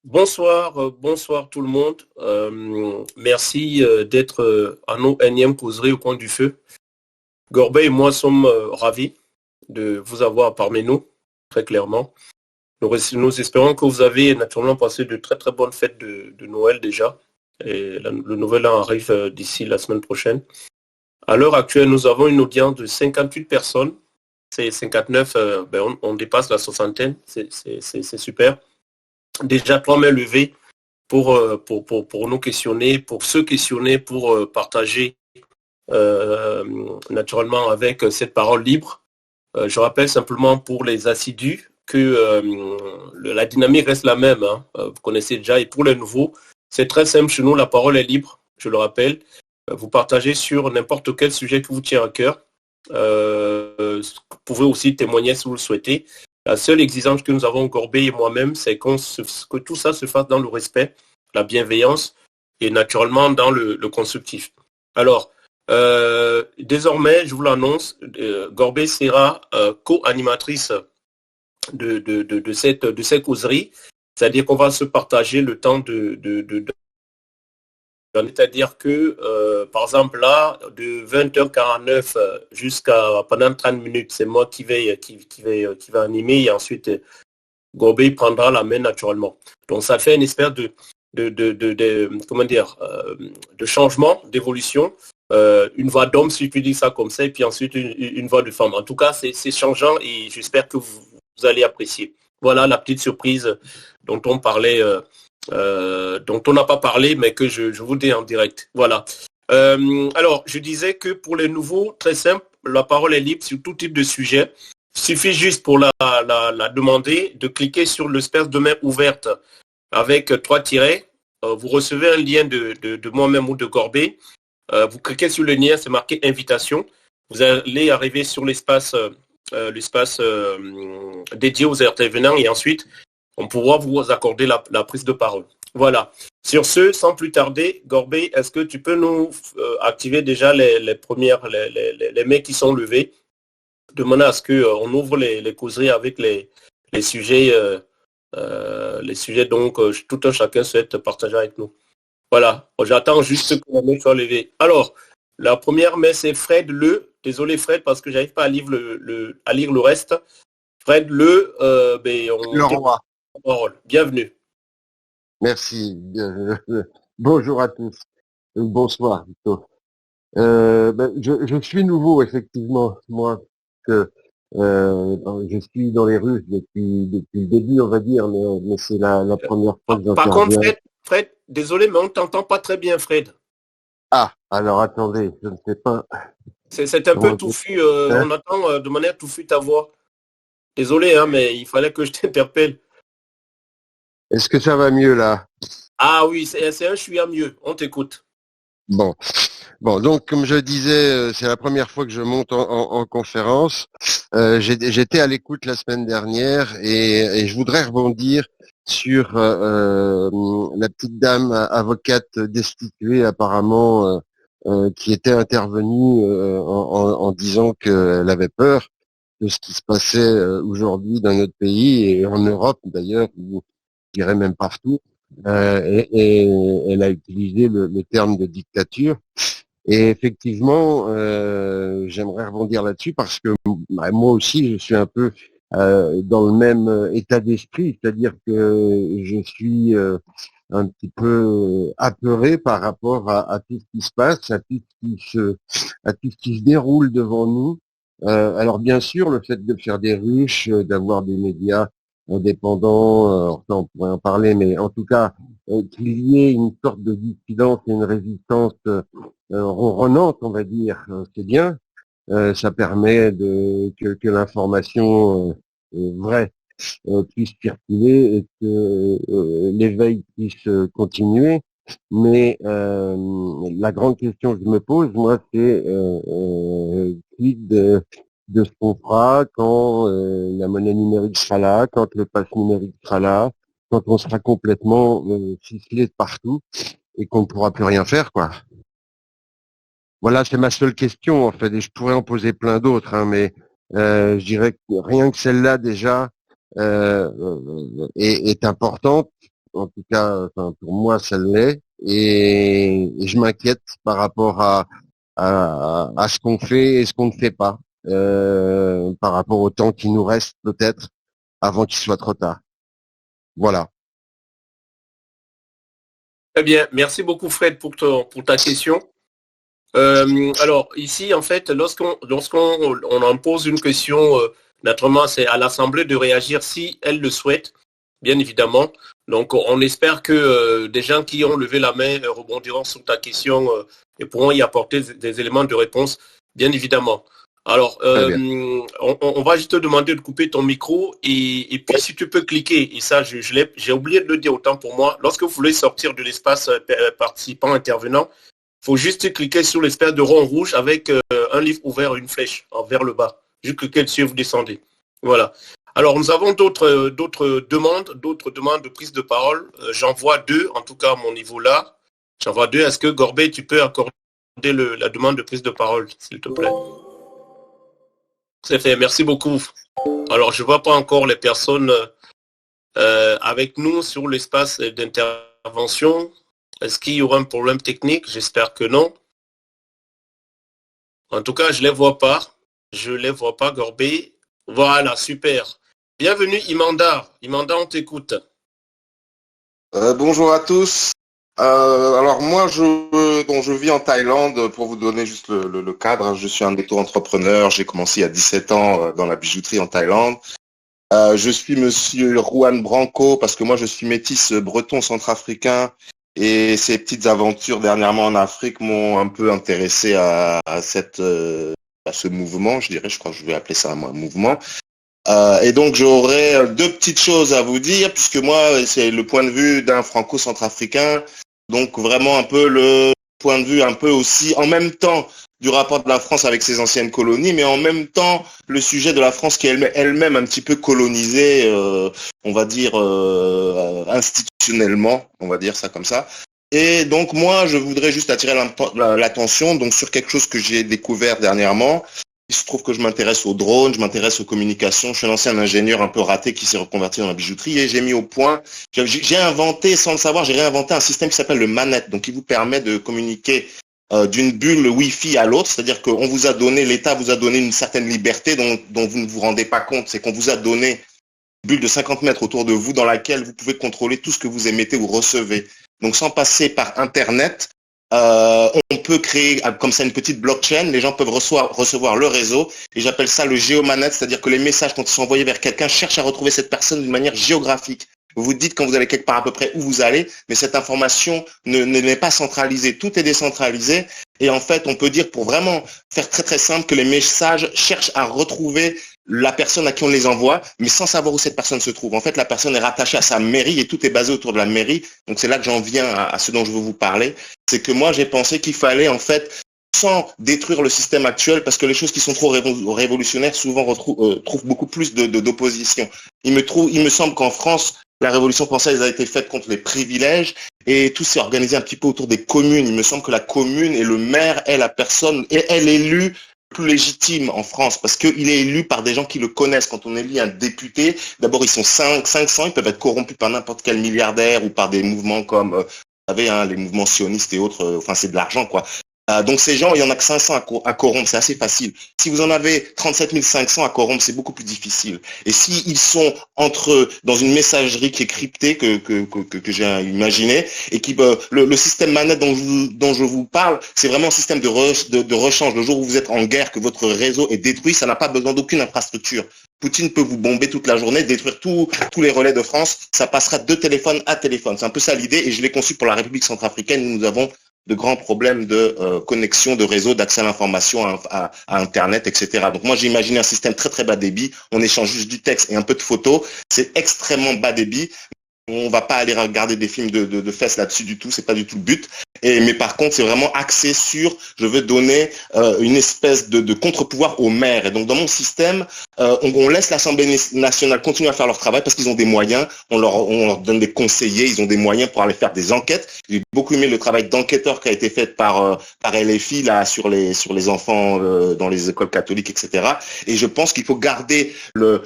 Bonsoir tout le monde. Merci d'être à nos énièmes causeries au coin du feu. Gorbet et moi sommes ravis de vous avoir parmi nous, très clairement. Nous espérons que vous avez naturellement passé de très très bonnes fêtes de Noël déjà. Et le nouvel an arrive d'ici la semaine prochaine. À l'heure actuelle, nous avons une audience de 58 personnes. C'est 59, on dépasse la soixantaine. C'est super. Déjà 3 mains levées pour nous questionner, pour se questionner, pour partager naturellement avec cette parole libre. Je rappelle simplement pour les assidus que la dynamique reste la même. Hein. Vous connaissez déjà. Et pour les nouveaux, c'est très simple chez nous. La parole est libre, je le rappelle. Vous partagez sur n'importe quel sujet qui vous tient à cœur. Vous pouvez aussi témoigner si vous le souhaitez. La seule exigence que nous avons, Gorbet et moi-même, c'est que tout ça se fasse dans le respect, la bienveillance et naturellement dans le constructif. Alors, désormais, je vous l'annonce, Gorbet sera co-animatrice de cette causerie, c'est-à-dire qu'on va se partager le temps c'est-à-dire que, par exemple, là, de 20h49 jusqu'à pendant 30 minutes, c'est moi qui vais animer et ensuite Gorbet prendra la main naturellement. Donc, ça fait une espèce de changement, d'évolution. Une voix d'homme, si je puis dire ça comme ça, et puis ensuite une voix de femme. En tout cas, c'est changeant et j'espère que vous allez apprécier. Voilà la petite surprise dont on parlait. Dont on n'a pas parlé, mais que je vous dis en direct. Voilà. Alors, je disais que pour les nouveaux, très simple, la parole est libre sur tout type de sujet. Il suffit juste pour la demander de cliquer sur l'espèce de main ouverte avec 3 tirets. Vous recevez un lien de moi-même ou de Gorbet. Vous cliquez sur le lien, c'est marqué invitation. Vous allez arriver sur l'espace dédié aux intervenants et ensuite on pourra vous accorder la prise de parole. Voilà. Sur ce, sans plus tarder, Gorbet, est-ce que tu peux nous activer déjà les premières, les mains qui sont levées, demander à ce qu'on ouvre les causeries avec les sujets, donc tout un chacun souhaite partager avec nous. Voilà. J'attends juste que la main soit levée. Alors, la première main, c'est Fred Le. Désolé Fred, parce que j'arrive pas à lire le reste. Fred Le, Le roi. Parole. Bienvenue. Merci. Bonjour à tous. Bonsoir plutôt. Je suis nouveau, effectivement, moi, que je suis dans les rues depuis le début, on va dire, mais c'est la première fois que Par contre, j'interviens. Fred, désolé, mais on ne t'entend pas très bien, Fred. Ah, alors attendez, je ne sais pas. C'est un peu touffu, on entend de manière touffue ta voix. Désolé, hein, mais il fallait que je t'interpelle. Est-ce que ça va mieux là? Ah oui, c'est un chouïa mieux, on t'écoute. Bon, donc comme je disais, c'est la première fois que je monte en conférence. J'étais à l'écoute la semaine dernière et je voudrais rebondir sur la petite dame avocate destituée apparemment qui était intervenue en disant qu'elle avait peur de ce qui se passait aujourd'hui dans notre pays et en Europe d'ailleurs, ou je dirais même partout. Et elle a utilisé le terme de dictature. Et effectivement, j'aimerais rebondir là-dessus parce que moi aussi, je suis un peu dans le même état d'esprit, c'est-à-dire que je suis un petit peu apeuré par rapport à tout ce qui se passe, à tout ce qui se déroule devant nous. Alors bien sûr, le fait de faire des ruches, d'avoir des médias indépendants, on pourrait en parler, mais en tout cas, qu'il y ait une sorte de dissidence et une résistance ronronnante, on va dire, c'est bien. Ça permet que l'information vraie puisse circuler et que l'éveil puisse continuer. Mais la grande question que je me pose, moi, c'est quid de ce qu'on fera quand la monnaie numérique sera là, quand le pass numérique sera là, quand on sera complètement ficelé de partout et qu'on ne pourra plus rien faire, quoi. Voilà, c'est ma seule question, en fait, et je pourrais en poser plein d'autres, hein, mais je dirais que rien que celle-là, déjà, est importante. En tout cas, enfin, pour moi, ça l'est. Et je m'inquiète par rapport à ce qu'on fait et ce qu'on ne fait pas, par rapport au temps qui nous reste peut-être avant qu'il soit trop tard. Voilà. Très bien. Merci beaucoup, Fred, pour ta question. Alors, ici, en fait, lorsqu'on en pose une question, naturellement, c'est à l'Assemblée de réagir si elle le souhaite, bien évidemment. Donc, on espère que des gens qui ont levé la main rebondiront sur ta question et pourront y apporter des éléments de réponse, bien évidemment. Alors, on va juste te demander de couper ton micro et puis si tu peux cliquer, et ça, j'ai oublié de le dire autant pour moi, lorsque vous voulez sortir de l'espace participant intervenant, il faut juste cliquer sur l'espèce de rond rouge avec un livre ouvert, une flèche vers le bas. Juste cliquer dessus et vous descendez. Voilà. Alors, nous avons d'autres demandes de prise de parole. J'en vois deux, en tout cas à mon niveau là. J'en vois deux. Est-ce que Gorbet, tu peux accorder la demande de prise de parole, s'il te plaît? C'est fait, merci beaucoup. Alors, je ne vois pas encore les personnes avec nous sur l'espace d'intervention. Est-ce qu'il y aura un problème technique? J'espère que non. En tout cas, je ne les vois pas. Je ne les vois pas, Gorbet. Voilà, super. Bienvenue, Imanda. Imanda, on t'écoute. Bonjour à tous. Alors moi, je vis en Thaïlande. Pour vous donner juste le cadre, je suis un auto-entrepreneur. J'ai commencé il y a 17 ans dans la bijouterie en Thaïlande. Je suis monsieur Juan Branco parce que moi, je suis métis breton centrafricain. Et ces petites aventures dernièrement en Afrique m'ont un peu intéressé à ce mouvement, je dirais. Je crois que je vais appeler ça un mouvement. Et donc j'aurais deux petites choses à vous dire, puisque moi, c'est le point de vue d'un franco-centrafricain. Donc vraiment un peu le point de vue un peu aussi, en même temps, du rapport de la France avec ses anciennes colonies, mais en même temps, le sujet de la France qui est elle-même un petit peu colonisée, on va dire institutionnellement, on va dire ça comme ça. Et donc moi, je voudrais juste attirer l'attention donc sur quelque chose que j'ai découvert dernièrement. Il se trouve que je m'intéresse aux drones, je m'intéresse aux communications. Je suis un ancien ingénieur un peu raté qui s'est reconverti dans la bijouterie et j'ai mis au point, j'ai inventé, sans le savoir, j'ai réinventé un système qui s'appelle le manette, donc qui vous permet de communiquer d'une bulle Wi-Fi à l'autre, c'est-à-dire qu'on vous a donné, l'État vous a donné une certaine liberté dont vous ne vous rendez pas compte, c'est qu'on vous a donné une bulle de 50 mètres autour de vous dans laquelle vous pouvez contrôler tout ce que vous émettez ou recevez. Donc sans passer par Internet, on peut créer comme ça une petite blockchain, les gens peuvent recevoir le réseau et j'appelle ça le géomanette, c'est-à-dire que les messages quand ils sont envoyés vers quelqu'un cherchent à retrouver cette personne d'une manière géographique. Vous vous dites quand vous allez quelque part à peu près où vous allez, mais cette information n'est pas centralisée, tout est décentralisé et en fait on peut dire pour vraiment faire très très simple que les messages cherchent à retrouver la personne à qui on les envoie, mais sans savoir où cette personne se trouve. En fait, la personne est rattachée à sa mairie et tout est basé autour de la mairie. Donc c'est là que j'en viens à ce dont je veux vous parler. C'est que moi, j'ai pensé qu'il fallait en fait, sans détruire le système actuel, parce que les choses qui sont trop révolutionnaires souvent trouvent beaucoup plus d'opposition. Il me semble qu'en France, la Révolution française a été faite contre les privilèges et tout s'est organisé un petit peu autour des communes. Il me semble que la commune et le maire est la personne, et elle est élue plus légitime en France parce qu'il est élu par des gens qui le connaissent. Quand on élit un député, d'abord ils sont 500, ils peuvent être corrompus par n'importe quel milliardaire ou par des mouvements comme, vous savez, hein, les mouvements sionistes et autres, enfin c'est de l'argent quoi. Donc ces gens, il y en a que 500 à corrompre, c'est assez facile. Si vous en avez 37 500 à corrompre, c'est beaucoup plus difficile. Et si ils sont entre eux dans une messagerie qui est cryptée que j'ai imaginé et qui le système manette dont je vous parle, c'est vraiment un système de rechange. Le jour où vous êtes en guerre, que votre réseau est détruit, ça n'a pas besoin d'aucune infrastructure. Poutine peut vous bomber toute la journée, détruire tous les relais de France, ça passera de téléphone à téléphone. C'est un peu ça l'idée et je l'ai conçu pour la République centrafricaine où nous avons de grands problèmes de connexion, de réseau, d'accès à l'information, à Internet, etc. Donc moi j'ai imaginé un système très très bas débit, on échange juste du texte et un peu de photos, c'est extrêmement bas débit. On va pas aller regarder des films de fesses là-dessus du tout, c'est pas du tout le but. Mais par contre, c'est vraiment axé sur, je veux donner une espèce de contre-pouvoir aux maires. Et donc dans mon système, on laisse l'Assemblée nationale continuer à faire leur travail parce qu'ils ont des moyens. On leur donne des conseillers, ils ont des moyens pour aller faire des enquêtes. J'ai beaucoup aimé le travail d'enquêteur qui a été fait par LFI là sur les enfants dans les écoles catholiques, etc. Et je pense qu'il faut garder le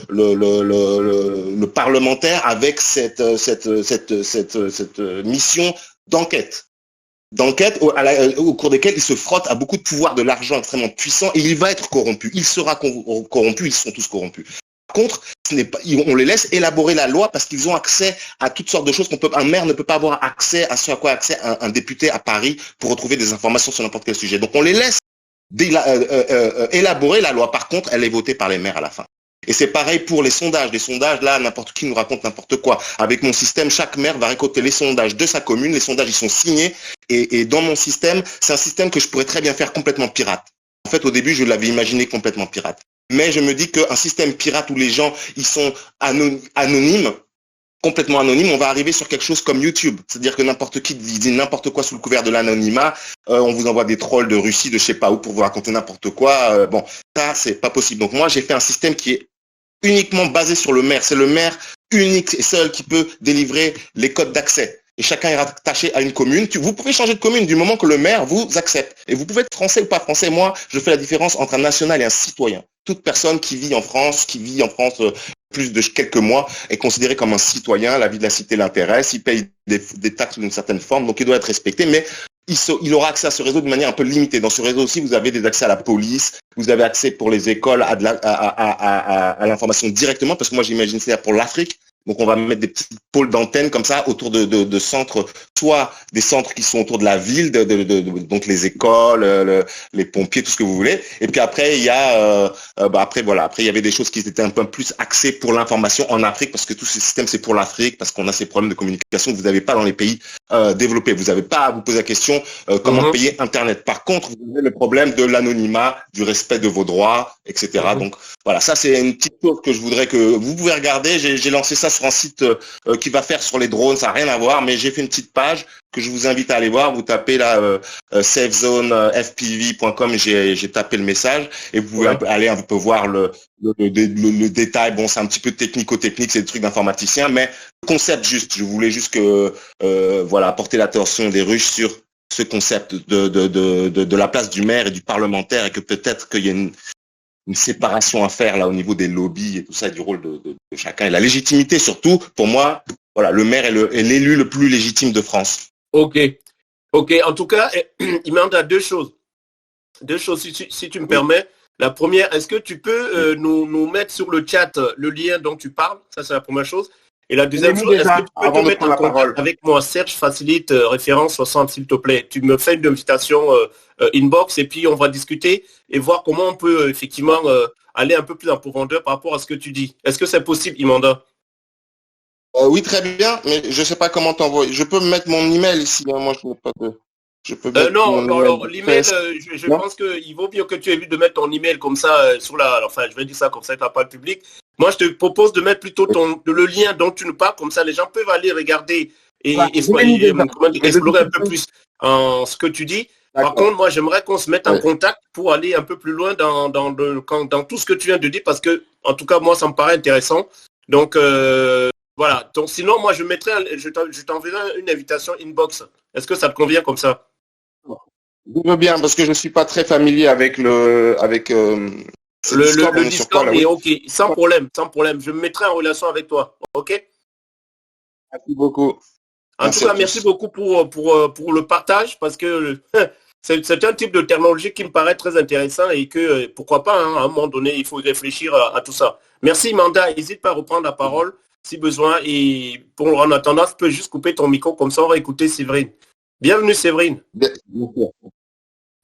parlementaire avec cette cette mission d'enquête. Au cours desquelles il se frotte à beaucoup de pouvoirs, de l'argent extrêmement puissant, et il va être corrompu. Il sera corrompu, ils sont tous corrompus. Par contre, on les laisse élaborer la loi parce qu'ils ont accès à toutes sortes de choses un maire ne peut pas avoir accès à ce à quoi a accès un député à Paris pour retrouver des informations sur n'importe quel sujet. Donc on les laisse élaborer la loi. Par contre, elle est votée par les maires à la fin. Et c'est pareil pour les sondages. Les sondages, là, n'importe qui nous raconte n'importe quoi. Avec mon système, chaque maire va récolter les sondages de sa commune. Les sondages, ils sont signés. Et dans mon système, c'est un système que je pourrais très bien faire complètement pirate. En fait, au début, je l'avais imaginé complètement pirate. Mais je me dis qu'un système pirate où les gens, ils sont anonymes, complètement anonymes, on va arriver sur quelque chose comme YouTube. C'est-à-dire que n'importe qui dit n'importe quoi sous le couvert de l'anonymat. On vous envoie des trolls de Russie, de je sais pas où, pour vous raconter n'importe quoi. Bon, ça, c'est pas possible. Donc moi, j'ai fait un système qui est uniquement basé sur le maire. C'est le maire unique et seul qui peut délivrer les codes d'accès. Et chacun est rattaché à une commune. Vous pouvez changer de commune du moment que le maire vous accepte. Et vous pouvez être français ou pas français. Moi, je fais la différence entre un national et un citoyen. Toute personne qui vit en France plus de quelques mois est considéré comme un citoyen. La vie de la cité l'intéresse. Il paye des taxes d'une certaine forme, donc il doit être respecté. Mais il aura accès à ce réseau de manière un peu limitée. Dans ce réseau aussi, vous avez des accès à la police, vous avez accès pour les écoles à l'information directement, parce que moi j'imagine c'est pour l'Afrique. Donc on va mettre des petits pôles d'antennes comme ça autour de centres, soit des centres qui sont autour de la ville, donc les écoles, les pompiers, tout ce que vous voulez. Et puis après il y a après il y avait des choses qui étaient un peu plus axées pour l'information en Afrique, parce que tout ce système c'est pour l'Afrique, parce qu'on a ces problèmes de communication que vous n'avez pas dans les pays développés. Vous n'avez pas à vous poser la question comment payer Internet. Par contre, vous avez le problème de l'anonymat, du respect de vos droits, etc. Donc voilà, ça c'est une petite chose que je voudrais que vous pouvez regarder. J'ai lancé ça sur un site qui va faire sur les drones, ça n'a rien à voir, mais j'ai fait une petite page que je vous invite à aller voir. Vous tapez là safezonefpv.com, j'ai tapé le message et vous pouvez aller un peu voir le détail. Bon, c'est un petit peu technico-technique, c'est des trucs d'informaticien, mais le concept juste, je voulais juste que apporter l'attention des Russes sur ce concept de la place du maire et du parlementaire, et que peut-être qu'il y a une séparation à faire là au niveau des lobbies et tout ça, et du rôle de chacun et la légitimité surtout. Pour moi, voilà, le maire est l'élu le plus légitime de France. Ok. En tout cas, il m'en a deux choses si tu me permets. La première, est-ce que tu peux nous mettre sur le chat le lien dont tu parles? Ça, c'est la première chose. Et la deuxième chose, est-ce que tu peux te mettre en contact avec moi? Search Facilite référence 60, s'il te plaît. Tu me fais une invitation inbox et puis on va discuter et voir comment on peut effectivement aller un peu plus en profondeur par rapport à ce que tu dis. Est-ce que c'est possible, Imanda? Oui, très bien, mais je ne sais pas comment t'envoyer. Je peux mettre mon email ici. Hein. Moi, je n'ai pas de... Je peux non, alors l'email, je pense qu'il vaut mieux que tu évites de mettre ton email comme ça sur enfin, je vais dire ça comme ça, tu n'as pas le public. Moi, je te propose de mettre plutôt le lien dont tu nous parles, comme ça les gens peuvent aller regarder et explorer un peu plus en ce que tu dis. Par contre, moi, j'aimerais qu'on se mette en contact pour aller un peu plus loin dans tout ce que tu viens de dire, parce que, en tout cas, moi, ça me paraît intéressant. Donc, voilà. Donc, sinon, moi, je t'enverrai une invitation inbox. Est-ce que ça te convient comme ça? Je veux bien, parce que je ne suis pas très familier avec le Discord, mais ok, sans problème. Je me mettrai en relation avec toi. Ok? Merci beaucoup. En tout cas, merci beaucoup pour le partage, parce que c'est un type de technologie qui me paraît très intéressant et que, pourquoi pas, hein, à un moment donné, il faut réfléchir à tout ça. Merci, Manda. N'hésite pas à reprendre la parole si besoin. Et en attendant, tu peux juste couper ton micro, comme ça on va écouter Séverine. Bienvenue, Séverine.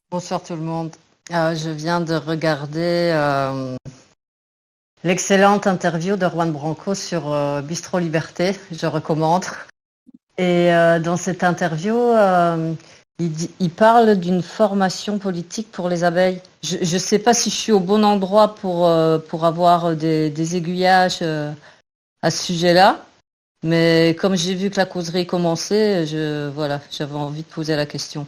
Bonsoir tout le monde. Je viens de regarder l'excellente interview de Juan Branco sur Bistro Liberté. Je recommande. Et dans cette interview, il parle d'une formation politique pour les abeilles. Je ne sais pas si je suis au bon endroit pour avoir des aiguillages à ce sujet-là. Mais comme j'ai vu que la causerie commençait, j'avais envie de poser la question.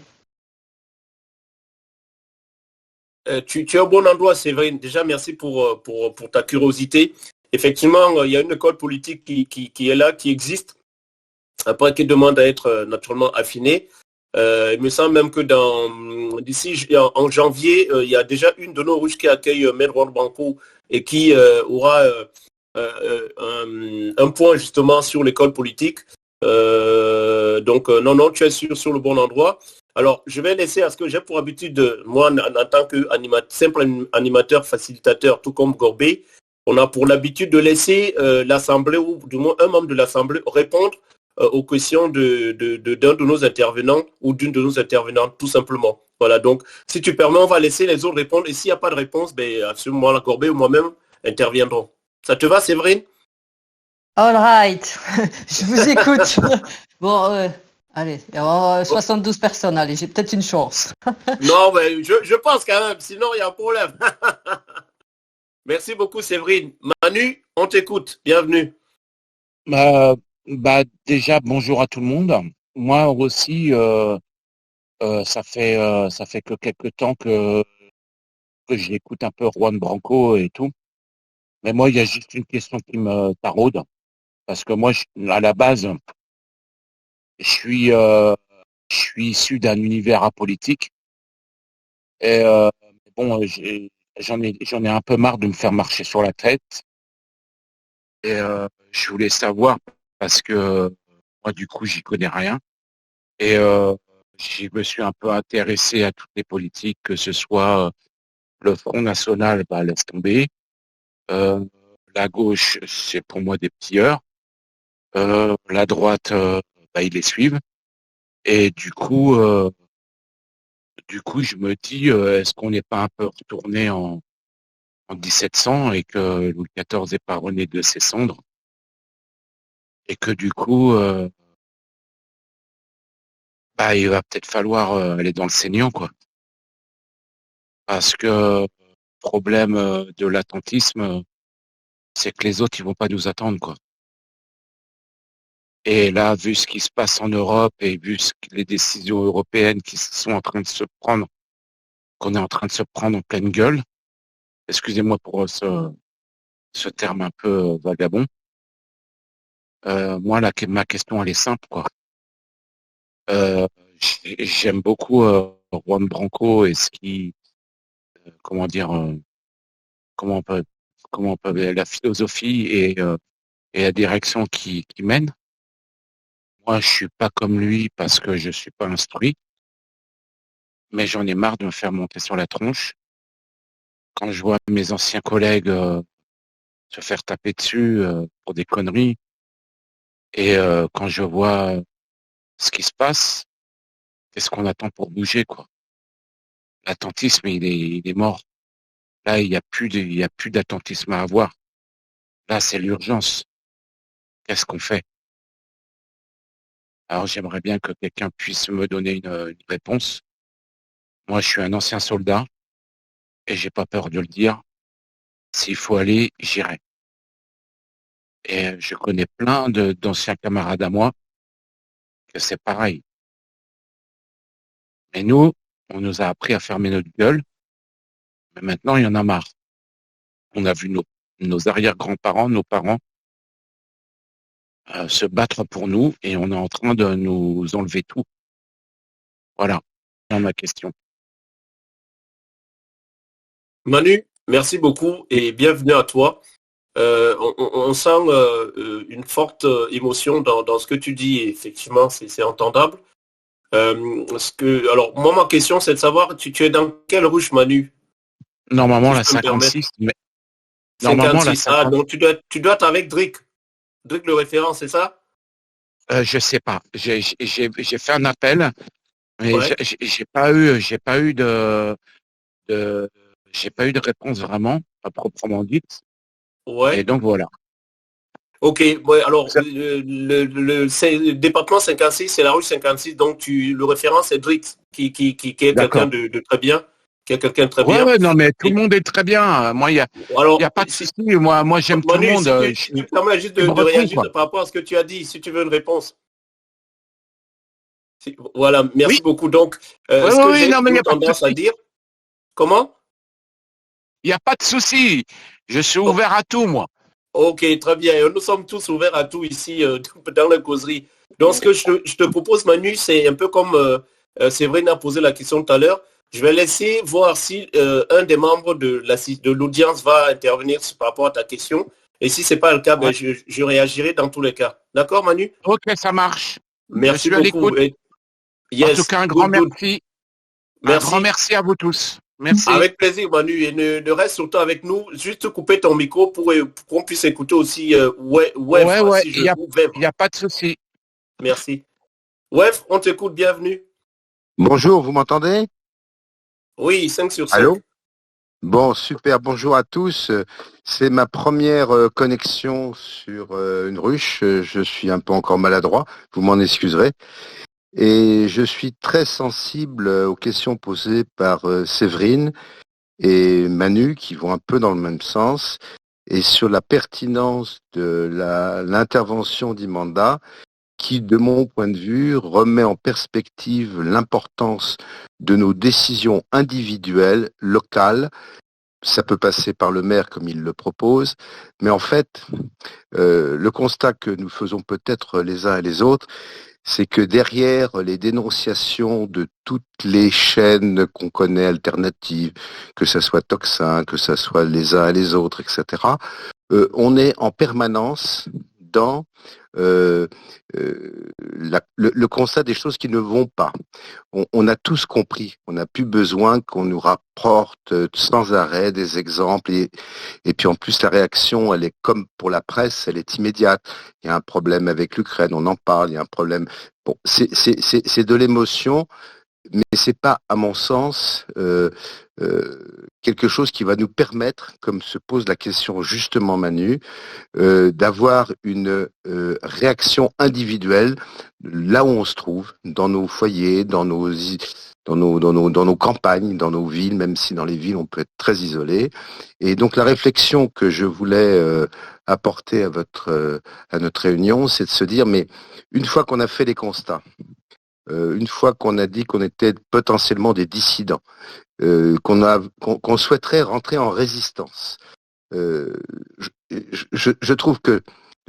Tu es au bon endroit, Séverine. Déjà, merci pour ta curiosité. Effectivement, il y a une école politique qui est là, qui existe, après qui demande à être naturellement affinée. Il me semble même que d'ici en janvier, il y a déjà une de nos ruches qui accueille Maître Juan Branco et qui aura un point justement sur l'école politique. Donc, non, tu es sur le bon endroit. Alors, je vais laisser, à ce que j'ai pour habitude, moi, en tant que simple animateur, facilitateur, tout comme Gorbet, on a pour l'habitude de laisser l'Assemblée, ou du moins un membre de l'Assemblée, répondre aux questions d'un de nos intervenants ou d'une de nos intervenantes, tout simplement. Voilà, donc, si tu permets, on va laisser les autres répondre. Et s'il n'y a pas de réponse, à ce moment-là, Gorbet ou moi-même interviendront. Ça te va, Séverine? All right, je vous écoute. Bon, allez, 72 personnes, allez, j'ai peut-être une chance. Non, mais je pense quand même, sinon il y a un problème. Merci beaucoup, Séverine. Manu, on t'écoute, bienvenue. Déjà, bonjour à tout le monde. Moi aussi, ça fait que quelques temps que j'écoute un peu Juan Branco et tout. Mais moi, il y a juste une question qui me taraude. Parce que moi, à la base, je suis issu d'un univers apolitique. Et bon, j'en ai un peu marre de me faire marcher sur la tête. Et je voulais savoir, parce que moi, du coup, j'y connais rien. Et je me suis un peu intéressé à toutes les politiques, que ce soit le Front National, laisse tomber. La gauche, c'est pour moi des petits heurts. La droite, ils les suivent. Et du coup, je me dis, est-ce qu'on n'est pas un peu retourné en 1700 et que Louis XIV n'est pas rené de ses cendres et que du coup, il va peut-être falloir aller dans le saignant, quoi. Parce que le problème de l'attentisme, c'est que les autres, ils vont pas nous attendre, quoi. Et là, vu ce qui se passe en Europe et vu les décisions européennes qui sont en train de se prendre, qu'on est en train de se prendre en pleine gueule, excusez-moi pour ce terme un peu vagabond, moi, ma question, elle est simple, quoi. J'aime beaucoup Juan Branco et ce qui, comment dire, comment on peut, la philosophie et la direction qui mène. Moi, je suis pas comme lui parce que je suis pas instruit, mais j'en ai marre de me faire monter sur la tronche. Quand je vois mes anciens collègues se faire taper dessus pour des conneries, et quand je vois ce qui se passe, qu'est-ce qu'on attend pour bouger, quoi? L'attentisme, il est mort. Là, il y a plus d'attentisme à avoir. Là, c'est l'urgence. Qu'est-ce qu'on fait? Alors, j'aimerais bien que quelqu'un puisse me donner une réponse. Moi, je suis un ancien soldat et j'ai pas peur de le dire. S'il faut aller, j'irai. Et je connais plein d'anciens camarades à moi que c'est pareil. Mais nous, on nous a appris à fermer notre gueule. Mais maintenant, il y en a marre. On a vu nos arrière-grands-parents, nos parents se battre pour nous et on est en train de nous enlever tout. Voilà, c'est ma question. Manu, merci beaucoup et bienvenue à toi. On sent une forte émotion dans ce que tu dis et effectivement, c'est entendable. Alors, moi, ma question, c'est de savoir, tu es dans quelle ruche, Manu? Normalement, Si la je peux me permettre. 56. Mais... Normalement, la 56. Ah, 50. donc tu dois être avec Drick. Drick le référent, c'est ça? Je sais pas. J'ai fait un appel, mais Ouais. j'ai pas eu de réponse vraiment, à proprement dite. Ouais. Et donc voilà. Ok, ouais, alors le département 56, c'est la rue 56, donc le référent c'est Drick, qui est quelqu'un D'accord. de très bien, qui est quelqu'un de très bien. Ouais, non, mais tout le monde est très bien. Moi, il y a pas de souci. Moi, j'aime tout le Manu, monde. si tu permets juste de breton, réagir quoi. par rapport à ce que tu as dit, si tu veux une réponse. Voilà, merci beaucoup. Donc, ce que j'ai tendance à dire, comment? Il n'y a pas de souci. Je suis ouvert à tout, moi. Ok, très bien. Nous sommes tous ouverts à tout ici dans la causerie. Donc, ce que je te propose, Manu, c'est un peu comme Séverine a posé la question tout à l'heure. Je vais laisser voir si un des membres de l'audience va intervenir par rapport à ta question. Et si c'est pas le cas, Ouais. je réagirai dans tous les cas. D'accord, Manu? Ok, ça marche. Merci Je suis à beaucoup. l'écoute. En tout Yes, cas, un grand good, good. merci. Un grand Merci. merci à vous tous. Merci. Avec plaisir, Manu. Et ne reste surtout avec nous. Juste couper ton micro pour qu'on puisse écouter aussi Wef, Ouais, si il je n'y a, ou Wef. y a pas de souci. Merci. Wef, on t'écoute, bienvenue. Bonjour, vous m'entendez? Oui, 5 sur 5. Allô? Bon, super, bonjour à tous. C'est ma première connexion sur une ruche. Je suis un peu encore maladroit, vous m'en excuserez. Et je suis très sensible aux questions posées par Séverine et Manu, qui vont un peu dans le même sens, et sur la pertinence de l'intervention d'Imanda, qui, de mon point de vue, remet en perspective l'importance de nos décisions individuelles, locales. Ça peut passer par le maire comme il le propose, mais en fait, le constat que nous faisons peut-être les uns et les autres, c'est que derrière les dénonciations de toutes les chaînes qu'on connaît alternatives, que ce soit Toxin, que ce soit les uns et les autres, etc., on est en permanence dans le constat des choses qui ne vont pas. On a tous compris, on n'a plus besoin qu'on nous rapporte sans arrêt des exemples et puis en plus la réaction, elle est comme pour la presse, elle est immédiate. Il y a un problème avec l'Ukraine, on en parle, il y a un problème. Bon, c'est de l'émotion, mais c'est pas, à mon sens, quelque chose qui va nous permettre, comme se pose la question justement Manu, d'avoir une réaction individuelle là où on se trouve, dans nos foyers, dans nos campagnes, dans nos villes, même si dans les villes on peut être très isolé. Et donc la réflexion que je voulais apporter à notre réunion, c'est de se dire, mais une fois qu'on a fait les constats, une fois qu'on a dit qu'on était potentiellement des dissidents, qu'on souhaiterait rentrer en résistance, je trouve que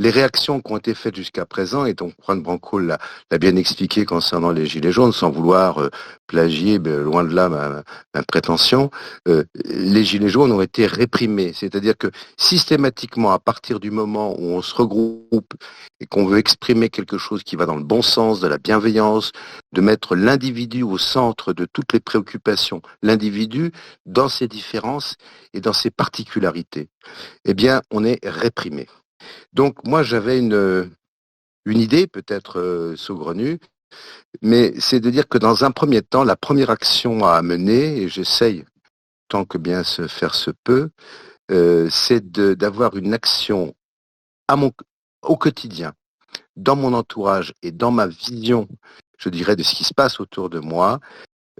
les réactions qui ont été faites jusqu'à présent, et donc Juan Branco l'a bien expliqué concernant les Gilets jaunes, sans vouloir plagier, loin de là ma prétention, les Gilets jaunes ont été réprimés. C'est-à-dire que systématiquement, à partir du moment où on se regroupe et qu'on veut exprimer quelque chose qui va dans le bon sens, de la bienveillance, de mettre l'individu au centre de toutes les préoccupations, l'individu dans ses différences et dans ses particularités, eh bien, on est réprimé. Donc, moi, j'avais une idée, peut-être saugrenue, mais c'est de dire que dans un premier temps, la première action à mener, et j'essaye tant que bien se faire se peut, c'est d'avoir une action au quotidien, dans mon entourage et dans ma vision, je dirais, de ce qui se passe autour de moi,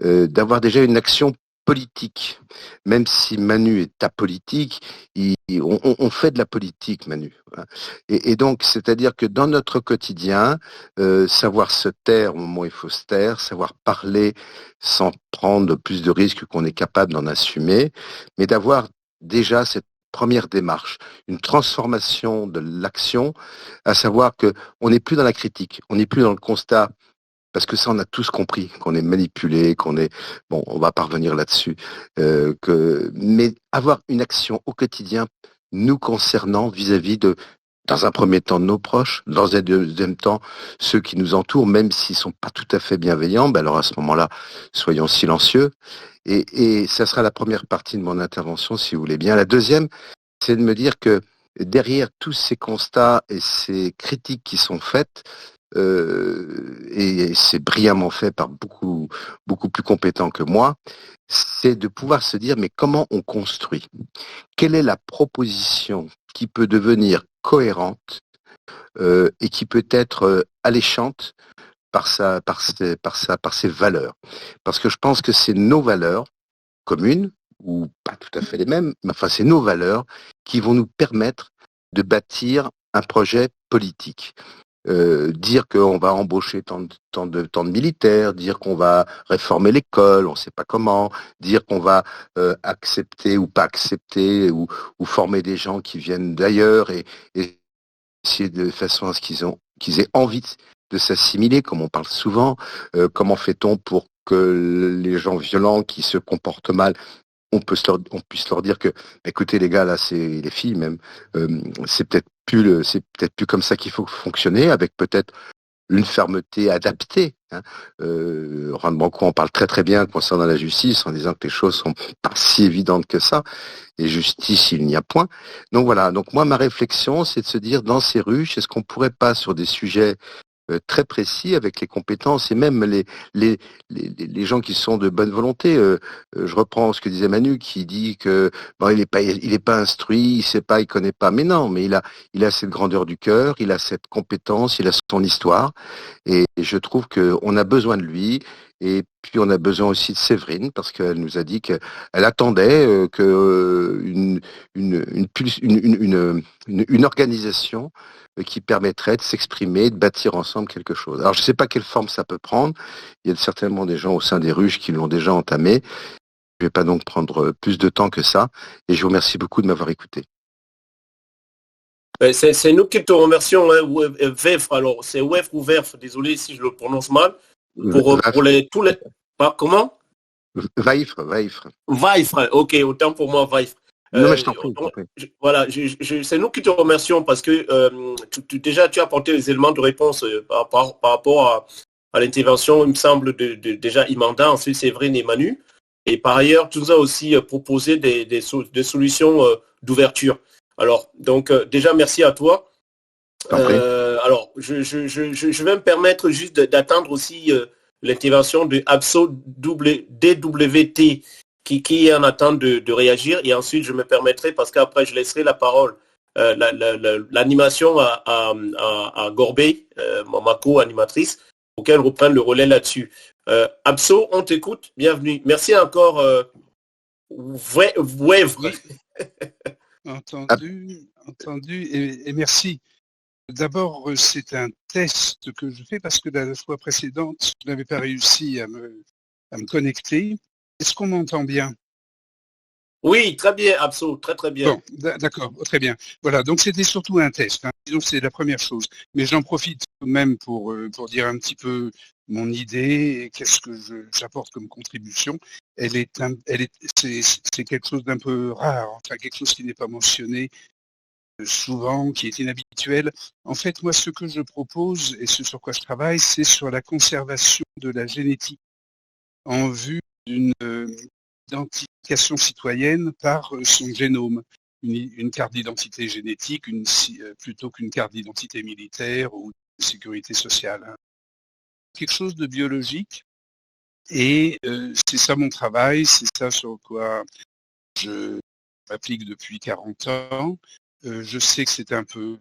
d'avoir déjà une action politique. Même si Manu est apolitique, on fait de la politique, Manu. Et donc, c'est-à-dire que dans notre quotidien, savoir se taire au moment où il faut se taire, savoir parler sans prendre plus de risques qu'on est capable d'en assumer, mais d'avoir déjà cette première démarche, une transformation de l'action, à savoir que on n'est plus dans la critique, on n'est plus dans le constat. Parce que ça, on a tous compris qu'on est manipulé, qu'on est bon. On va pas revenir là-dessus. Mais avoir une action au quotidien nous concernant vis-à-vis de, dans un premier temps, de nos proches, dans un deuxième temps, ceux qui nous entourent, même s'ils sont pas tout à fait bienveillants. Ben alors à ce moment-là, soyons silencieux. Et ça sera la première partie de mon intervention, si vous voulez bien. La deuxième, c'est de me dire que derrière tous ces constats et ces critiques qui sont faites, et c'est brillamment fait par beaucoup plus compétents que moi, c'est de pouvoir se dire mais comment on construit? Quelle est la proposition qui peut devenir cohérente et qui peut être alléchante par ses valeurs? Parce que je pense que c'est nos valeurs communes, ou pas tout à fait les mêmes, mais enfin c'est nos valeurs qui vont nous permettre de bâtir un projet politique. Dire qu'on va embaucher tant de militaires, dire qu'on va réformer l'école, on ne sait pas comment, dire qu'on va accepter ou pas accepter ou former des gens qui viennent d'ailleurs et essayer de façon à ce qu'ils aient envie de s'assimiler, comme on parle souvent. Comment fait-on pour que les gens violents qui se comportent mal on puisse leur dire que, écoutez les gars, là, c'est les filles même, c'est peut-être plus comme ça qu'il faut fonctionner, avec peut-être une fermeté adaptée. Hein. Juan Branco en parle très très bien concernant la justice, en disant que les choses sont pas si évidentes que ça, et justice il n'y a point. Donc voilà, donc moi ma réflexion c'est de se dire dans ces ruches, est-ce qu'on pourrait pas sur des sujets très précis avec les compétences et même les gens qui sont de bonne volonté. Je reprends ce que disait Manu qui dit que bon, il est pas instruit, il sait pas, il connaît pas. Mais non, mais il a cette grandeur du cœur, il a cette compétence, il a son histoire et je trouve que on a besoin de lui. Et puis on a besoin aussi de Séverine parce qu'elle nous a dit qu'elle attendait que une organisation qui permettrait de s'exprimer, de bâtir ensemble quelque chose. Alors je ne sais pas quelle forme ça peut prendre. Il y a certainement des gens au sein des ruches qui l'ont déjà entamé. Je ne vais pas donc prendre plus de temps que ça. Et je vous remercie beaucoup de m'avoir écouté. C'est nous qui te remercions, hein, Vefre. Alors c'est Wefre ou Verf, désolé si je le prononce mal. Pour tous les. Comment? Vaifre. Vaifre, ok, autant pour moi, Vaifre. Non, mais je t'en prie. Voilà, c'est nous qui te remercions parce que déjà tu as apporté les éléments de réponse par rapport à l'intervention, il me semble, déjà Imanda, ensuite Séverine et Manu. Et par ailleurs, tu nous as aussi proposé des solutions d'ouverture. Alors, donc déjà, merci à toi. Alors, je vais me permettre juste d'attendre aussi l'intervention de Abso DWT qui est en attente de réagir. Et ensuite, je me permettrai, parce qu'après, je laisserai la parole, l'animation à Gorbey, ma co-animatrice, pour qu'elle reprenne le relais là-dessus. Abso, on t'écoute. Bienvenue. Merci encore, Wèvre. Entendu et merci. D'abord, c'est un test que je fais parce que la fois précédente, je n'avais pas réussi à me connecter. Est-ce qu'on m'entend bien? Oui, très bien, Abso, très très bien. Bon, d'accord, très bien. Voilà, donc c'était surtout un test. Hein. Donc c'est la première chose. Mais j'en profite tout de même pour dire un petit peu mon idée et qu'est-ce que j'apporte comme contribution. C'est quelque chose d'un peu rare, enfin quelque chose qui n'est pas mentionné souvent, qui est inhabituel. En fait, moi, ce que je propose et ce sur quoi je travaille, c'est sur la conservation de la génétique en vue d'une identification citoyenne par son génome, une carte d'identité génétique plutôt qu'une carte d'identité militaire ou de sécurité sociale. Hein. Quelque chose de biologique et c'est ça mon travail, c'est ça sur quoi je m'applique depuis 40 ans. Je sais que c'est un peu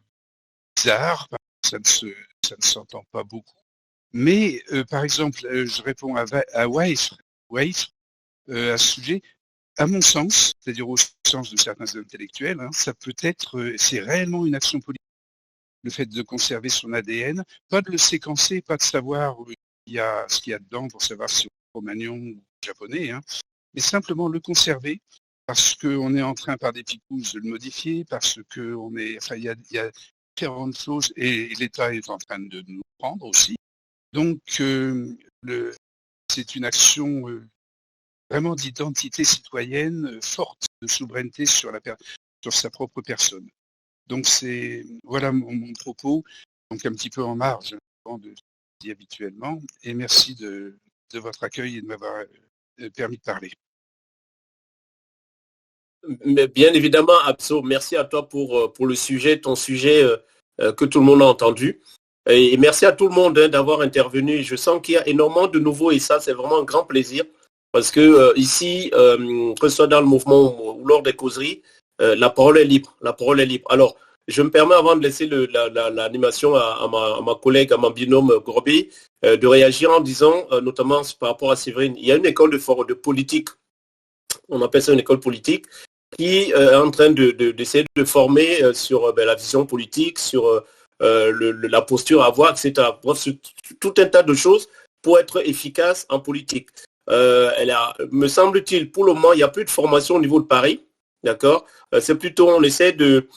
bizarre, parce que ça ne s'entend pas beaucoup. Mais, par exemple, je réponds à Weif à ce sujet. À mon sens, c'est-à-dire au sens de certains intellectuels, hein, ça peut être, c'est réellement une action politique. Le fait de conserver son ADN, pas de le séquencer, pas de savoir ce qu'il y a dedans pour savoir si c'est romagnon ou japonais, hein, mais simplement le conserver. Parce qu'on est en train, par des picousses, de le modifier, parce que il y a différentes choses, et l'État est en train de nous prendre aussi. Donc, c'est une action vraiment d'identité citoyenne forte, de souveraineté sur sa propre personne. Donc, voilà mon propos, donc un petit peu en marge de ce que je dis habituellement, et merci de votre accueil et de m'avoir permis de parler. Mais bien évidemment, Abso, merci à toi pour ton sujet que tout le monde a entendu. Et merci à tout le monde d'avoir intervenu. Je sens qu'il y a énormément de nouveaux et ça, c'est vraiment un grand plaisir. Parce que ici, que ce soit dans le mouvement ou lors des causeries, la parole est libre. La parole est libre. Alors, je me permets, avant de laisser l'animation à ma collègue, à mon binôme Gorbey, de réagir en disant, notamment par rapport à Séverine, il y a une école de politique, on appelle ça une école politique, qui est en train d'essayer de former sur la vision politique, sur la posture à avoir, etc. Bref, tout un tas de choses pour être efficace en politique. Me semble-t-il, pour le moment, il n'y a plus de formation au niveau de Paris. D'accord. C'est plutôt, on essaie de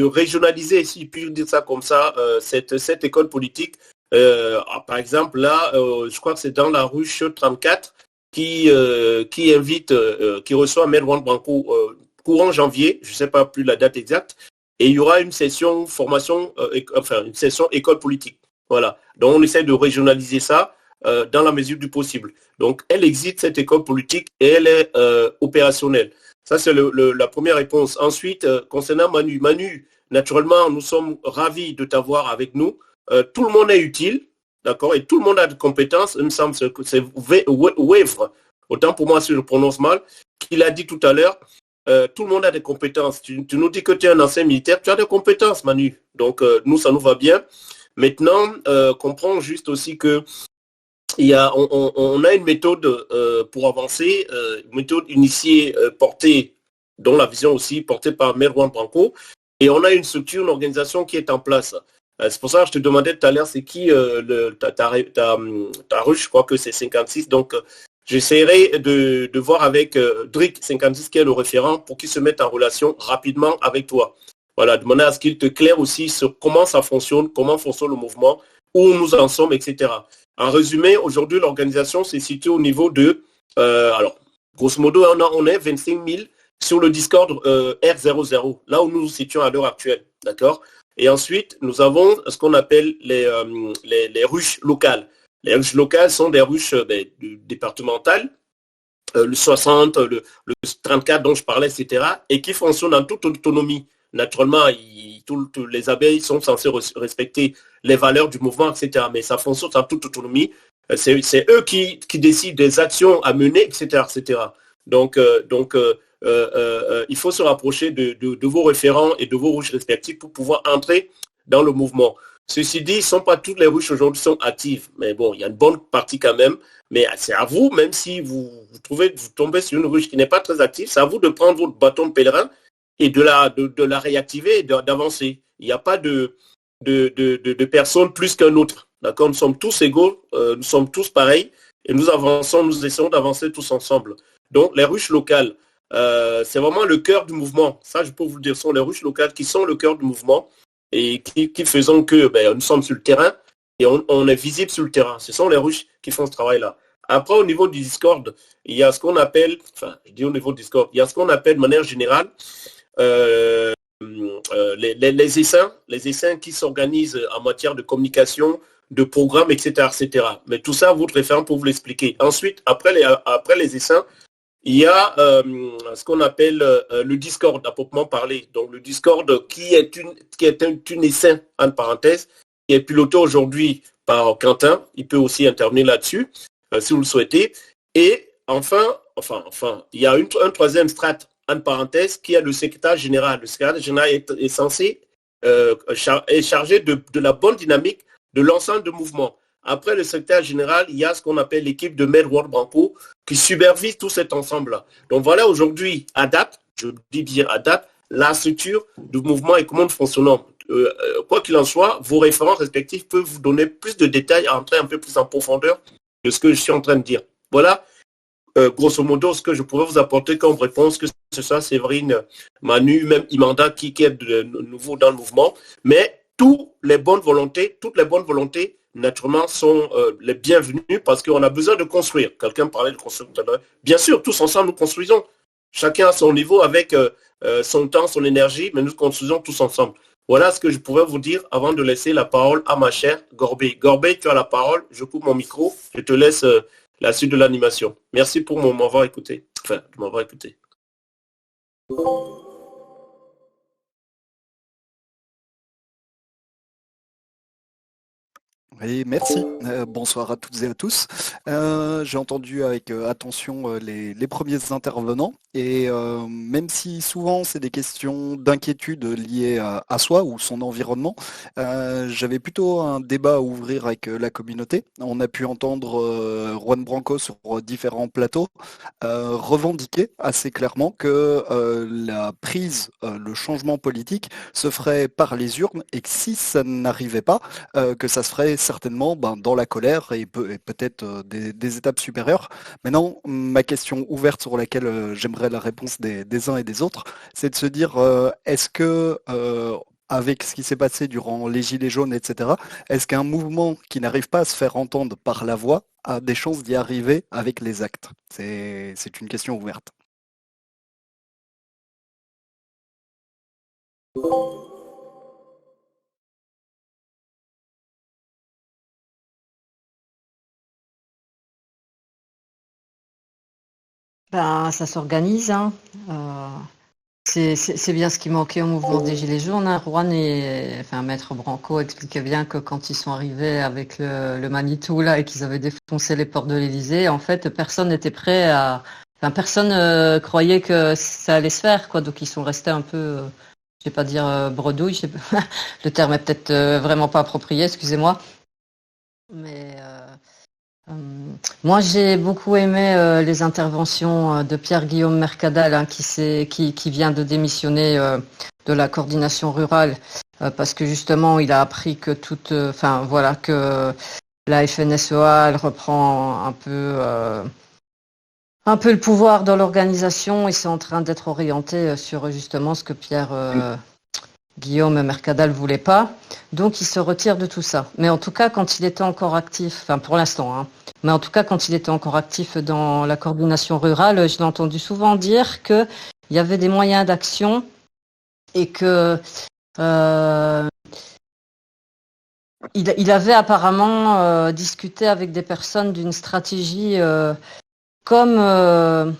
régionaliser, si je puis dire ça comme ça, cette école politique. Par exemple, là, je crois que c'est dans la ruche 34. qui invite, qui reçoit Maître Juan Branco courant janvier, je ne sais pas plus la date exacte, et il y aura une session formation, une session école politique. Voilà. Donc on essaie de régionaliser ça dans la mesure du possible. Donc elle existe cette école politique et elle est opérationnelle. Ça c'est la première réponse. Ensuite, concernant Manu, naturellement, nous sommes ravis de t'avoir avec nous. Tout le monde est utile, d'accord, et tout le monde a des compétences. Il me semble que c'est Wavre, autant pour moi si je le prononce mal, qu'il a dit tout à l'heure. Tout le monde a des compétences. Tu nous dis que tu es un ancien militaire, tu as des compétences, Manu. Donc, nous, ça nous va bien. Maintenant, comprends juste aussi que on a une méthode pour avancer, une méthode initiée, portée, dont la vision aussi portée par Maître Juan Branco. Et on a une structure, une organisation qui est en place. C'est pour ça que je te demandais tout à l'heure, c'est qui ta ruche, je crois que c'est 56. Donc, j'essaierai de voir avec Drick 56 qui est le référent pour qu'il se mette en relation rapidement avec toi. Voilà, demander à ce qu'il te claire aussi sur comment ça fonctionne, comment fonctionne le mouvement, où nous en sommes, etc. En résumé, aujourd'hui, l'organisation se situe au niveau de, alors, grosso modo, on est 25 000 sur le Discord R00, là où nous nous situons à l'heure actuelle, d'accord? Et ensuite, nous avons ce qu'on appelle les ruches locales. Les ruches locales sont des ruches départementales, le 60, le 34 dont je parlais, etc., et qui fonctionnent en toute autonomie. Naturellement, les abeilles sont censées respecter les valeurs du mouvement, etc., mais ça fonctionne en toute autonomie. C'est eux qui décident des actions à mener, etc., etc. Donc, il faut se rapprocher de vos référents et de vos ruches respectives pour pouvoir entrer dans le mouvement. Ceci dit, pas toutes les ruches aujourd'hui sont actives, mais bon, il y a une bonne partie quand même. Mais c'est à vous, même si vous tombez sur une ruche qui n'est pas très active, c'est à vous de prendre votre bâton de pèlerin et de la réactiver et d'avancer. Il n'y a pas de personne plus qu'un autre. D'accord? Nous sommes tous égaux, nous sommes tous pareils et nous avançons, nous essayons d'avancer tous ensemble. Donc les ruches locales, c'est vraiment le cœur du mouvement. Ça, je peux vous le dire, ce sont les ruches locales qui sont le cœur du mouvement et qui faisons que nous sommes sur le terrain et on est visible sur le terrain. Ce sont les ruches qui font ce travail-là. Après, au niveau du Discord, il y a ce qu'on appelle, il y a ce qu'on appelle de manière générale les essaims qui s'organisent en matière de communication, de programmes, etc., etc. Mais tout ça, votre référent pour vous l'expliquer. Ensuite, après les essaims, il y a ce qu'on appelle le Discord, à proprement parler. Donc le Discord qui est une essaim, entre parenthèses, qui est piloté aujourd'hui par Quentin. Il peut aussi intervenir là-dessus, si vous le souhaitez. Et enfin, il y a un troisième strate, entre parenthèses, qui est le secrétaire général. Le secrétaire général est censé est chargé de la bonne dynamique de l'ensemble du mouvement. Après le secrétaire général, il y a ce qu'on appelle l'équipe de Maître Juan Branco qui supervise tout cet ensemble-là. Donc voilà aujourd'hui, à date, je dis bien à date, la structure du mouvement et comment nous fonctionnons. Quoi qu'il en soit, vos référents respectifs peuvent vous donner plus de détails, entrer un peu plus en profondeur de ce que je suis en train de dire. Voilà, grosso modo, ce que je pourrais vous apporter comme réponse, que ce soit Séverine, Manu, même Imanda qui est de nouveau dans le mouvement. Mais toutes les bonnes volontés, naturellement, sont les bienvenues parce qu'on a besoin de construire. Quelqu'un parlait de construire tout à l'heure. Bien sûr, tous ensemble, nous construisons. Chacun à son niveau avec son temps, son énergie, mais nous construisons tous ensemble. Voilà ce que je pourrais vous dire avant de laisser la parole à ma chère Gorbé. Gorbé, tu as la parole. Je coupe mon micro. Je te laisse la suite de l'animation. Merci pour m'avoir écouté. De m'avoir écouté. Oui, merci. Bonsoir à toutes et à tous. J'ai entendu avec attention les premiers intervenants et même si souvent c'est des questions d'inquiétude liées à soi ou son environnement, j'avais plutôt un débat à ouvrir avec la communauté. On a pu entendre Juan Branco sur différents plateaux revendiquer assez clairement que la prise, le changement politique se ferait par les urnes et que si ça n'arrivait pas, que ça se ferait certainement dans la colère et peut-être des étapes supérieures. Maintenant, ma question ouverte sur laquelle j'aimerais la réponse des uns et des autres, c'est de se dire est-ce que avec ce qui s'est passé durant les Gilets jaunes, etc., est-ce qu'un mouvement qui n'arrive pas à se faire entendre par la voix a des chances d'y arriver avec les actes? C'est une question ouverte. Ben, ça s'organise, hein. C'est bien ce qui manquait au mouvement des Gilets jaunes, hein. Juan enfin, Maître Branco expliquait bien que quand ils sont arrivés avec le Manitou là et qu'ils avaient défoncé les portes de l'Élysée, en fait, personne n'était prêt enfin, personne croyait que ça allait se faire, quoi. Donc ils sont restés un peu, je vais pas dire bredouille, je sais pas. Le terme est peut-être vraiment pas approprié, excusez-moi. Mais moi, j'ai beaucoup aimé les interventions de Pierre-Guillaume Mercadal, hein, qui vient de démissionner de la coordination rurale, parce que justement, il a appris que enfin voilà, que la FNSEA, elle reprend un peu le pouvoir dans l'organisation et c'est en train d'être orienté sur justement ce que Guillaume Mercadal voulait pas, donc il se retire de tout ça. Mais en tout cas, quand il était encore actif, enfin pour l'instant, hein, mais en tout cas quand il était encore actif dans la coordination rurale, je l'ai entendu souvent dire qu'il y avait des moyens d'action et que il avait apparemment discuté avec des personnes d'une stratégie comme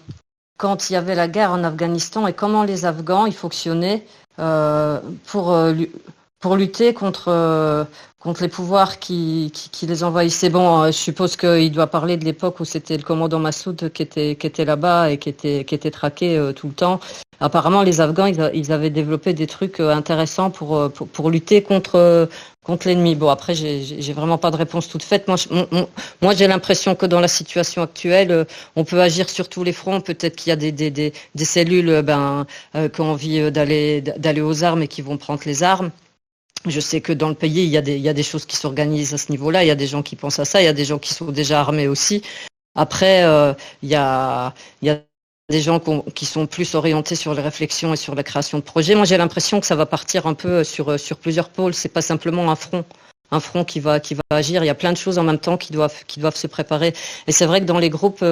quand il y avait la guerre en Afghanistan et comment les Afghans ils fonctionnaient pour lutter contre les pouvoirs qui les envahissaient. Bon, je suppose qu'il doit parler de l'époque où c'était le commandant Massoud qui était là-bas et qui était traqué tout le temps. Apparemment, les Afghans, ils avaient développé des trucs intéressants pour lutter contre l'ennemi. Bon, après, j'ai vraiment pas de réponse toute faite. Moi, j'ai l'impression que dans la situation actuelle, on peut agir sur tous les fronts. Peut-être qu'il y a des cellules qui ont envie d'aller aux armes et qui vont prendre les armes. Je sais que dans le pays, il y a des choses qui s'organisent à ce niveau-là. Il y a des gens qui pensent à ça. Il y a des gens qui sont déjà armés aussi. Après, il y a des gens qui sont plus orientés sur les réflexions et sur la création de projets. Moi, j'ai l'impression que ça va partir un peu sur plusieurs pôles. C'est pas simplement un front qui va agir. Il y a plein de choses en même temps qui doivent se préparer. Et c'est vrai que dans les groupes,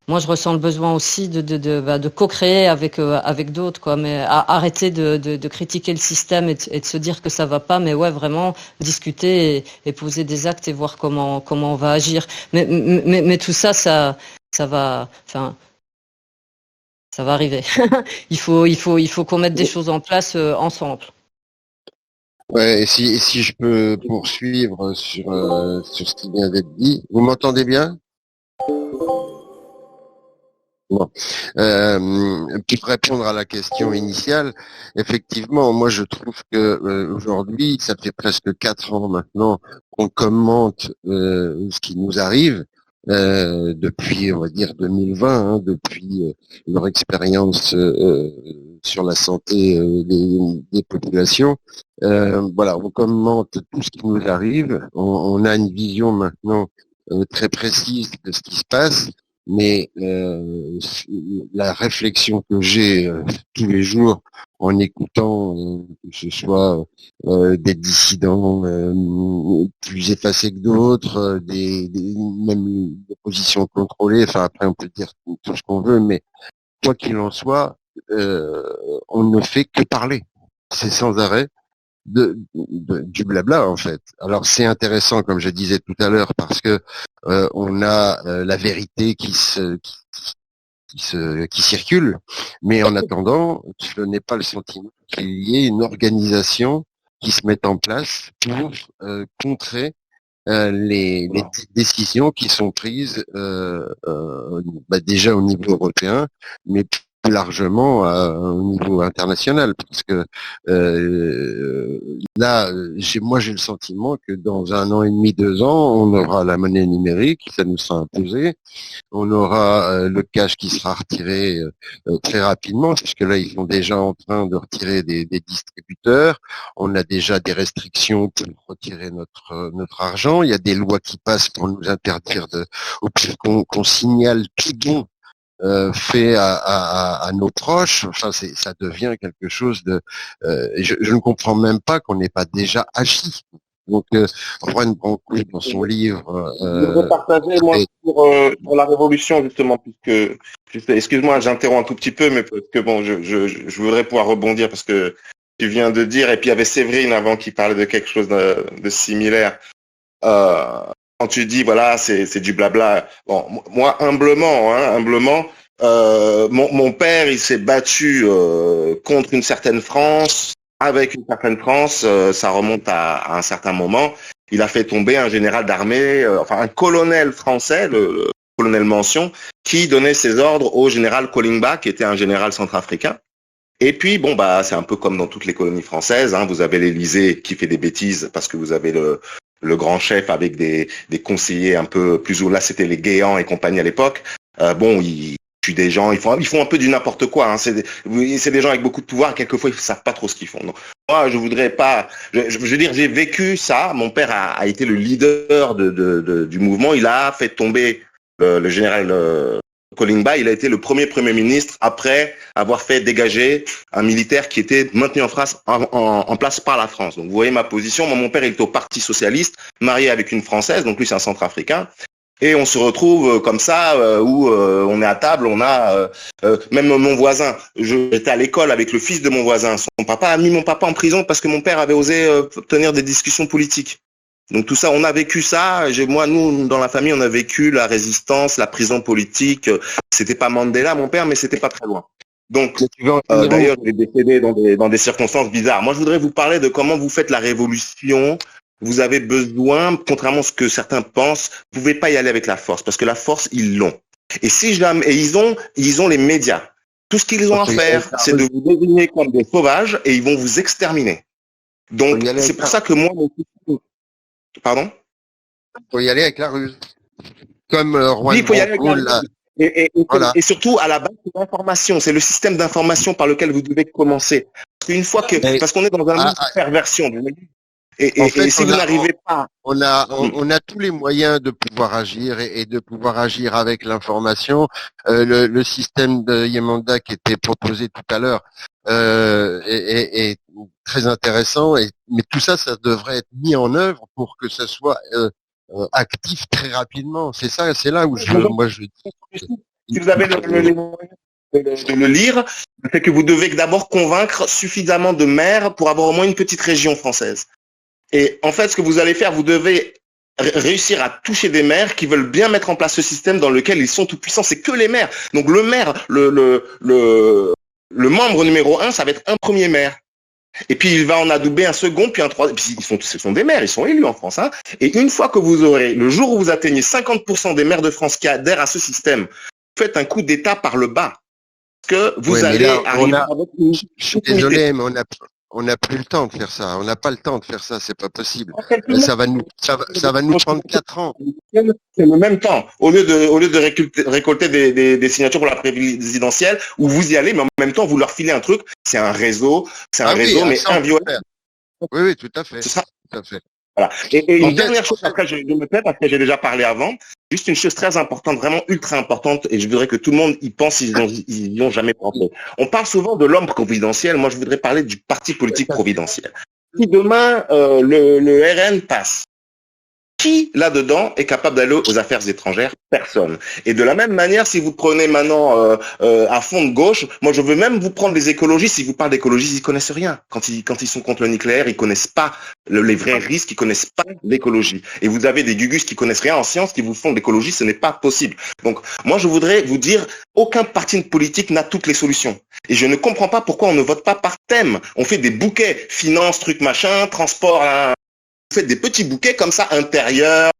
moi, je ressens le besoin aussi de co-créer avec d'autres, quoi. Mais arrêter de critiquer le système et de se dire que ça va pas, mais ouais, vraiment discuter et poser des actes et voir comment on va agir. Mais tout ça, ça va, enfin. Ça va arriver. il faut qu'on mette des choses en place ensemble. Ouais, et si je peux poursuivre sur ce qui vient d'être dit, vous m'entendez bien? Bon. Pour répondre à la question initiale, effectivement, moi je trouve que aujourd'hui, ça fait presque 4 ans maintenant qu'on commente ce qui nous arrive depuis, on va dire 2020, hein, depuis leur expérience sur la santé des populations. Voilà, on commente tout ce qui nous arrive. On a une vision maintenant très précise de ce qui se passe. Mais la réflexion que j'ai tous les jours en écoutant que ce soit des dissidents plus effacés que d'autres, même des positions contrôlées, enfin après on peut dire tout ce qu'on veut, mais quoi qu'il en soit, on ne fait que parler. C'est sans arrêt. Du blabla en fait. Alors c'est intéressant comme je disais tout à l'heure parce que on a la vérité qui circule, mais en attendant, je n'ai pas le sentiment qu'il y ait une organisation qui se mette en place pour contrer les décisions qui sont prises déjà au niveau européen, mais plus largement au niveau international, parce que là, moi j'ai le sentiment que dans 1 an et demi, 2 ans, on aura la monnaie numérique, ça nous sera imposé, on aura le cash qui sera retiré très rapidement, puisque là ils sont déjà en train de retirer des distributeurs, on a déjà des restrictions pour retirer notre argent, il y a des lois qui passent pour nous interdire qu'on signale tout don fait à nos proches. Enfin, ça devient quelque chose de. Je ne comprends même pas qu'on n'ait pas déjà agi. Donc, Juan Branco, dans son livre... Je voudrais partager, moi, sur la Révolution, justement, puisque, excuse-moi, j'interromps un tout petit peu, mais parce que bon, je voudrais pouvoir rebondir parce que tu viens de dire, et puis il y avait Séverine avant qui parlait de quelque chose de similaire. Quand tu dis, voilà, c'est du blabla. Bon, moi, humblement, mon père, il s'est battu contre une certaine France, avec une certaine France, ça remonte à un certain moment. Il a fait tomber un général d'armée, enfin un colonel français, le colonel Mention, qui donnait ses ordres au général Kolimba, qui était un général centrafricain. Et puis, bon, bah, c'est un peu comme dans toutes les colonies françaises, hein, vous avez l'Élysée qui fait des bêtises parce que vous avez le grand chef avec des conseillers un peu plus, là c'était les Guéants et compagnie à l'époque. Bon, ils tuent des gens, ils font un peu du n'importe quoi. Hein. C'est des gens avec beaucoup de pouvoir. Quelquefois, ils savent pas trop ce qu'ils font. Donc, moi, je voudrais pas. Je veux dire, j'ai vécu ça. Mon père a été le leader du mouvement. Il a fait tomber le général Kolimba. Il a été le premier ministre après avoir fait dégager un militaire qui était maintenu en place par la France. Donc, vous voyez ma position. Moi, mon père, il était au Parti socialiste, marié avec une Française. Donc, lui, c'est un Centrafricain. Et on se retrouve comme ça, où on est à table, on a même mon voisin. J'étais à l'école avec le fils de mon voisin. Son papa a mis mon papa en prison parce que mon père avait osé tenir des discussions politiques. Donc tout ça, on a vécu ça. Nous, dans la famille, on a vécu la résistance, la prison politique. C'était pas Mandela, mon père, mais c'était pas très loin. Donc, d'ailleurs, il est décédé dans des circonstances bizarres. Moi, je voudrais vous parler de comment vous faites la révolution. Vous avez besoin, contrairement à ce que certains pensent, vous pouvez pas y aller avec la force, parce que la force, ils l'ont. Et si jamais, et ils ont les médias. Tout ce qu'ils ont à faire, c'est de vous désigner comme des sauvages et ils vont vous exterminer. Donc, c'est pour ça que moi, pardon? Il faut y aller avec la ruse. Comme Juan il faut y aller avec la ruse. Et surtout, à la base, c'est l'information. C'est le système d'information par lequel vous devez commencer. Parce qu'on est dans un monde de perversion. Et si vous n'arrivez pas... On a tous les moyens de pouvoir agir et de pouvoir agir avec l'information. Le système de Yemanda qui était proposé tout à l'heure est très intéressant. Mais tout ça, ça devrait être mis en œuvre pour que ça soit actif très rapidement. C'est là où moi je dis... Si vous avez les moyens de le lire, c'est que vous devez d'abord convaincre suffisamment de maires pour avoir au moins une petite région française. Et en fait, ce que vous allez faire, vous devez réussir à toucher des maires qui veulent bien mettre en place ce système dans lequel ils sont tout puissants. C'est que les maires. Donc le maire, le membre numéro 1, ça va être un premier maire. Et puis il va en adouber un second, puis un troisième. Puis ce sont des maires, ils sont élus en France. Hein. Et une fois que vous aurez, le jour où vous atteignez 50% des maires de France qui adhèrent à ce système, vous faites un coup d'État par le bas. Parce que vous allez arriver avec une... Je suis désolé, mais on n'a plus le temps de faire ça. On n'a pas le temps de faire ça. C'est pas possible. Ça va nous prendre 4 ans. C'est le même temps. Au lieu de récolter des signatures pour la présidentielle, où vous y allez, mais en même temps, vous leur filez un truc. C'est un réseau, mais inviolable. Oui, tout à fait. C'est ça. Tout à fait. Voilà. Et une dernière chose, après je me tais parce que j'ai déjà parlé avant, juste une chose très importante, vraiment ultra importante, et je voudrais que tout le monde y pense, ils n'y ont jamais pensé. On parle souvent de l'homme providentiel, moi je voudrais parler du parti politique providentiel. Si demain le RN passe, qui là-dedans est capable d'aller aux affaires étrangères? Personne. Et de la même manière, si vous prenez maintenant à fond de gauche, moi je veux même vous prendre les écologistes. Si vous parlez d'écologistes, ils connaissent rien. Quand ils sont contre le nucléaire, ils connaissent pas les vrais risques, ils connaissent pas l'écologie. Et vous avez des gugus qui connaissent rien en sciences qui vous font de l'écologie, ce n'est pas possible. Donc moi je voudrais vous dire, aucun parti politique n'a toutes les solutions. Et je ne comprends pas pourquoi on ne vote pas par thème. On fait des bouquets, finance, truc machin, transport. Vous faites des petits bouquets comme ça, intérieur.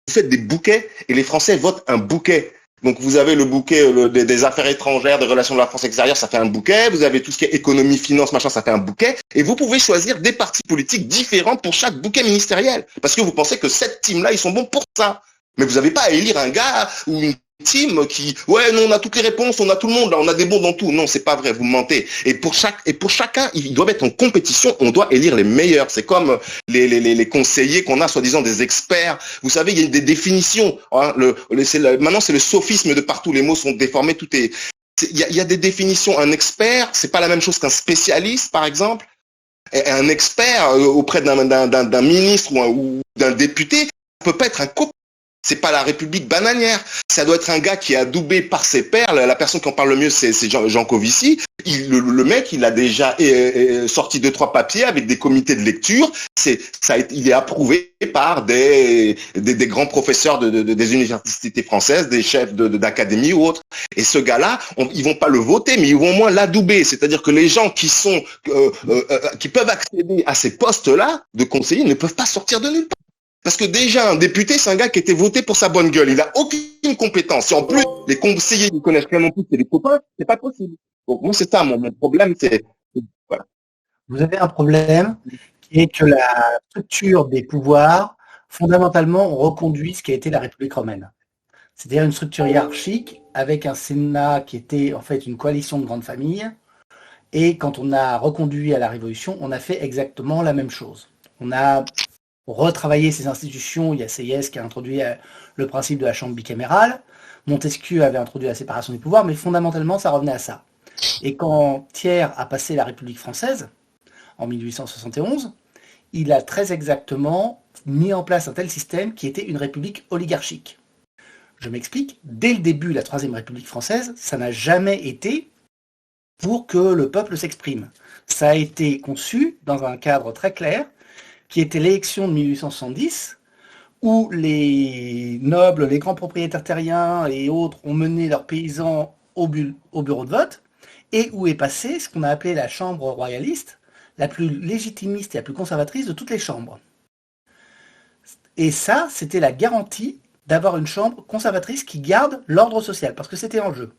Vous faites des bouquets et les Français votent un bouquet. Donc vous avez le bouquet des affaires étrangères, des relations de la France extérieure, ça fait un bouquet. Vous avez tout ce qui est économie, finance, machin, ça fait un bouquet. Et vous pouvez choisir des partis politiques différents pour chaque bouquet ministériel. Parce que vous pensez que cette team-là, ils sont bons pour ça. Mais vous n'avez pas à élire un gars ou une team qui, ouais, non, on a toutes les réponses, on a tout le monde, là, on a des bons dans tout. Non, c'est pas vrai, vous mentez. Et pour chacun, ils doivent être en compétition, on doit élire les meilleurs. C'est comme les conseillers qu'on a, soi-disant des experts. Vous savez, il y a des définitions. Hein, maintenant, c'est le sophisme de partout. Les mots sont déformés, il y a des définitions. Un expert, c'est pas la même chose qu'un spécialiste, par exemple. Un expert auprès d'un ministre ou d'un député, ça peut pas être un copain. C'est pas la République bananière. Ça doit être un gars qui est adoubé par ses pairs. La personne qui en parle le mieux, c'est Jean Covici. Le mec, il a déjà sorti 2-3 papiers avec des comités de lecture. Il est approuvé par des grands professeurs des universités françaises, des chefs d'académie ou autres. Et ce gars-là, ils vont pas le voter, mais ils vont au moins l'adouber. C'est-à-dire que les gens qui peuvent accéder à ces postes-là de conseillers ne peuvent pas sortir de nulle part. Parce que déjà, un député, c'est un gars qui a été voté pour sa bonne gueule. Il a aucune compétence. Si en plus, les conseillers ne connaissent rien non plus, c'est des copains, c'est pas possible. Donc, moi, c'est ça, mon problème, voilà. Vous avez un problème qui est que la structure des pouvoirs, fondamentalement, reconduit ce qui a été la République romaine. C'est-à-dire une structure hiérarchique avec un Sénat qui était en fait une coalition de grandes familles. Et quand on a reconduit à la Révolution, on a fait exactement la même chose. On a retravailler ces institutions. Il y a Sieyès qui a introduit le principe de la chambre bicamérale. Montesquieu avait introduit la séparation des pouvoirs, mais fondamentalement, ça revenait à ça. Et quand Thiers a passé la République française, en 1871, il a très exactement mis en place un tel système qui était une république oligarchique. Je m'explique. Dès le début de la Troisième République française, ça n'a jamais été pour que le peuple s'exprime. Ça a été conçu dans un cadre très clair, qui était l'élection de 1870, où les nobles, les grands propriétaires terriens et autres ont mené leurs paysans au bureau de vote, et où est passée ce qu'on a appelé la chambre royaliste, la plus légitimiste et la plus conservatrice de toutes les chambres. Et ça, c'était la garantie d'avoir une chambre conservatrice qui garde l'ordre social, parce que c'était en jeu.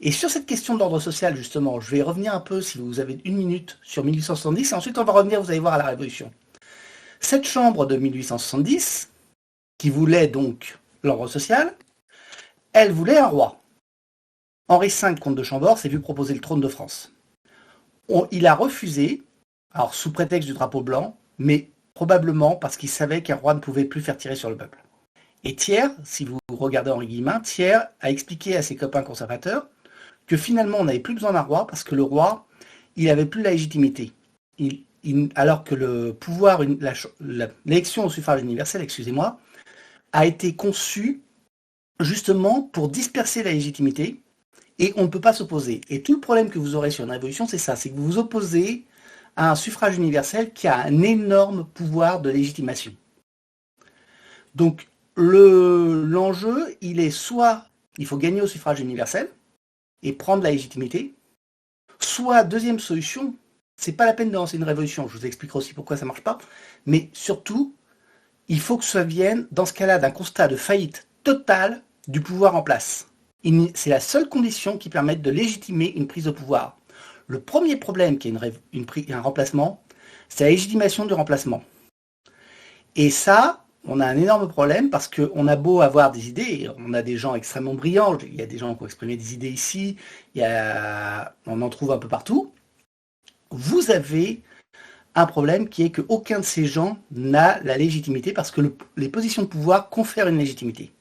Et sur cette question de l'ordre social, justement, je vais revenir un peu, si vous avez une minute, sur 1870, et ensuite on va revenir, vous allez voir, à la Révolution. Cette chambre de 1870, qui voulait donc l'ordre social, elle voulait un roi. Henri V, comte de Chambord, s'est vu proposer le trône de France. Il a refusé, alors sous prétexte du drapeau blanc, mais probablement parce qu'il savait qu'un roi ne pouvait plus faire tirer sur le peuple. Et Thiers, si vous regardez Henri Guillemin, Thiers a expliqué à ses copains conservateurs que finalement on n'avait plus besoin d'un roi parce que le roi, il n'avait plus la légitimité. Alors que le pouvoir, l'élection au suffrage universel, excusez-moi, a été conçue justement pour disperser la légitimité et on ne peut pas s'opposer. Et tout le problème que vous aurez sur une révolution, c'est ça, c'est que vous vous opposez à un suffrage universel qui a un énorme pouvoir de légitimation. Donc l'enjeu, il est soit il faut gagner au suffrage universel et prendre la légitimité, soit deuxième solution, c'est pas la peine de lancer une révolution, je vous expliquerai aussi pourquoi ça marche pas, mais surtout, il faut que ça vienne, dans ce cas-là, d'un constat de faillite totale du pouvoir en place. C'est la seule condition qui permette de légitimer une prise de pouvoir. Le premier problème qui est un remplacement, c'est la légitimation du remplacement. Et ça, on a un énorme problème parce qu'on a beau avoir des idées, on a des gens extrêmement brillants, il y a des gens qui ont exprimé des idées ici, on en trouve un peu partout. Vous avez un problème qui est qu'aucun de ces gens n'a la légitimité parce que les positions de pouvoir confèrent une légitimité.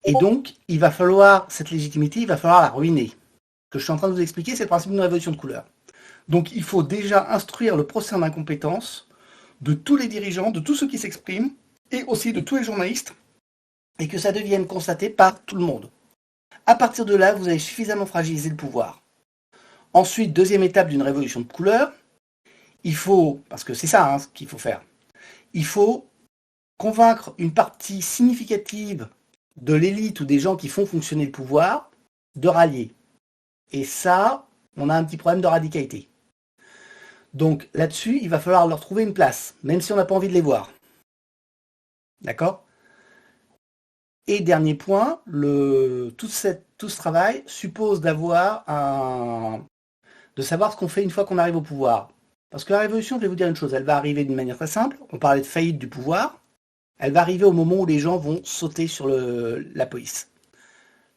Et donc, il va falloir, cette légitimité, il va falloir la ruiner. Ce que je suis en train de vous expliquer, c'est le principe d'une révolution de couleur. Donc, il faut déjà instruire le procès d'incompétence de tous les dirigeants, de tous ceux qui s'expriment, et aussi de tous les journalistes, et que ça devienne constaté par tout le monde. À partir de là, vous avez suffisamment fragilisé le pouvoir. Ensuite, deuxième étape d'une révolution de couleur, il faut, parce que c'est ça ce qu'il faut faire, il faut convaincre une partie significative de l'élite ou des gens qui font fonctionner le pouvoir de rallier. Et ça, on a un petit problème de radicalité. Donc là-dessus, il va falloir leur trouver une place, même si on n'a pas envie de les voir. D'accord ? Et dernier point, tout ce travail suppose de savoir ce qu'on fait une fois qu'on arrive au pouvoir. Parce que la révolution, je vais vous dire une chose, elle va arriver d'une manière très simple. On parlait de faillite du pouvoir. Elle va arriver au moment où les gens vont sauter sur la police.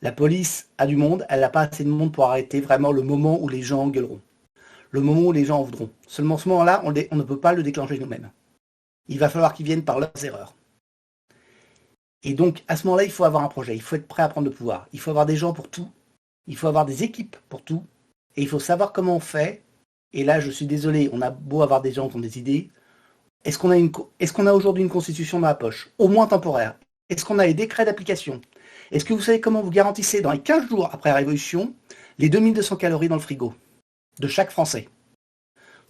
La police a du monde, elle n'a pas assez de monde pour arrêter vraiment le moment où les gens gueuleront. Le moment où les gens en voudront. Seulement ce moment-là, on ne peut pas le déclencher nous-mêmes. Il va falloir qu'ils viennent par leurs erreurs. Et donc, à ce moment-là, il faut avoir un projet. Il faut être prêt à prendre le pouvoir. Il faut avoir des gens pour tout. Il faut avoir des équipes pour tout. Et il faut savoir comment on fait Et là, je suis désolé, on a beau avoir des gens qui ont des idées. Est-ce qu'on a aujourd'hui une constitution dans la poche, au moins temporaire? Est-ce qu'on a les décrets d'application? Est-ce que vous savez comment vous garantissez dans les 15 jours après la Révolution les 2200 calories dans le frigo de chaque Français?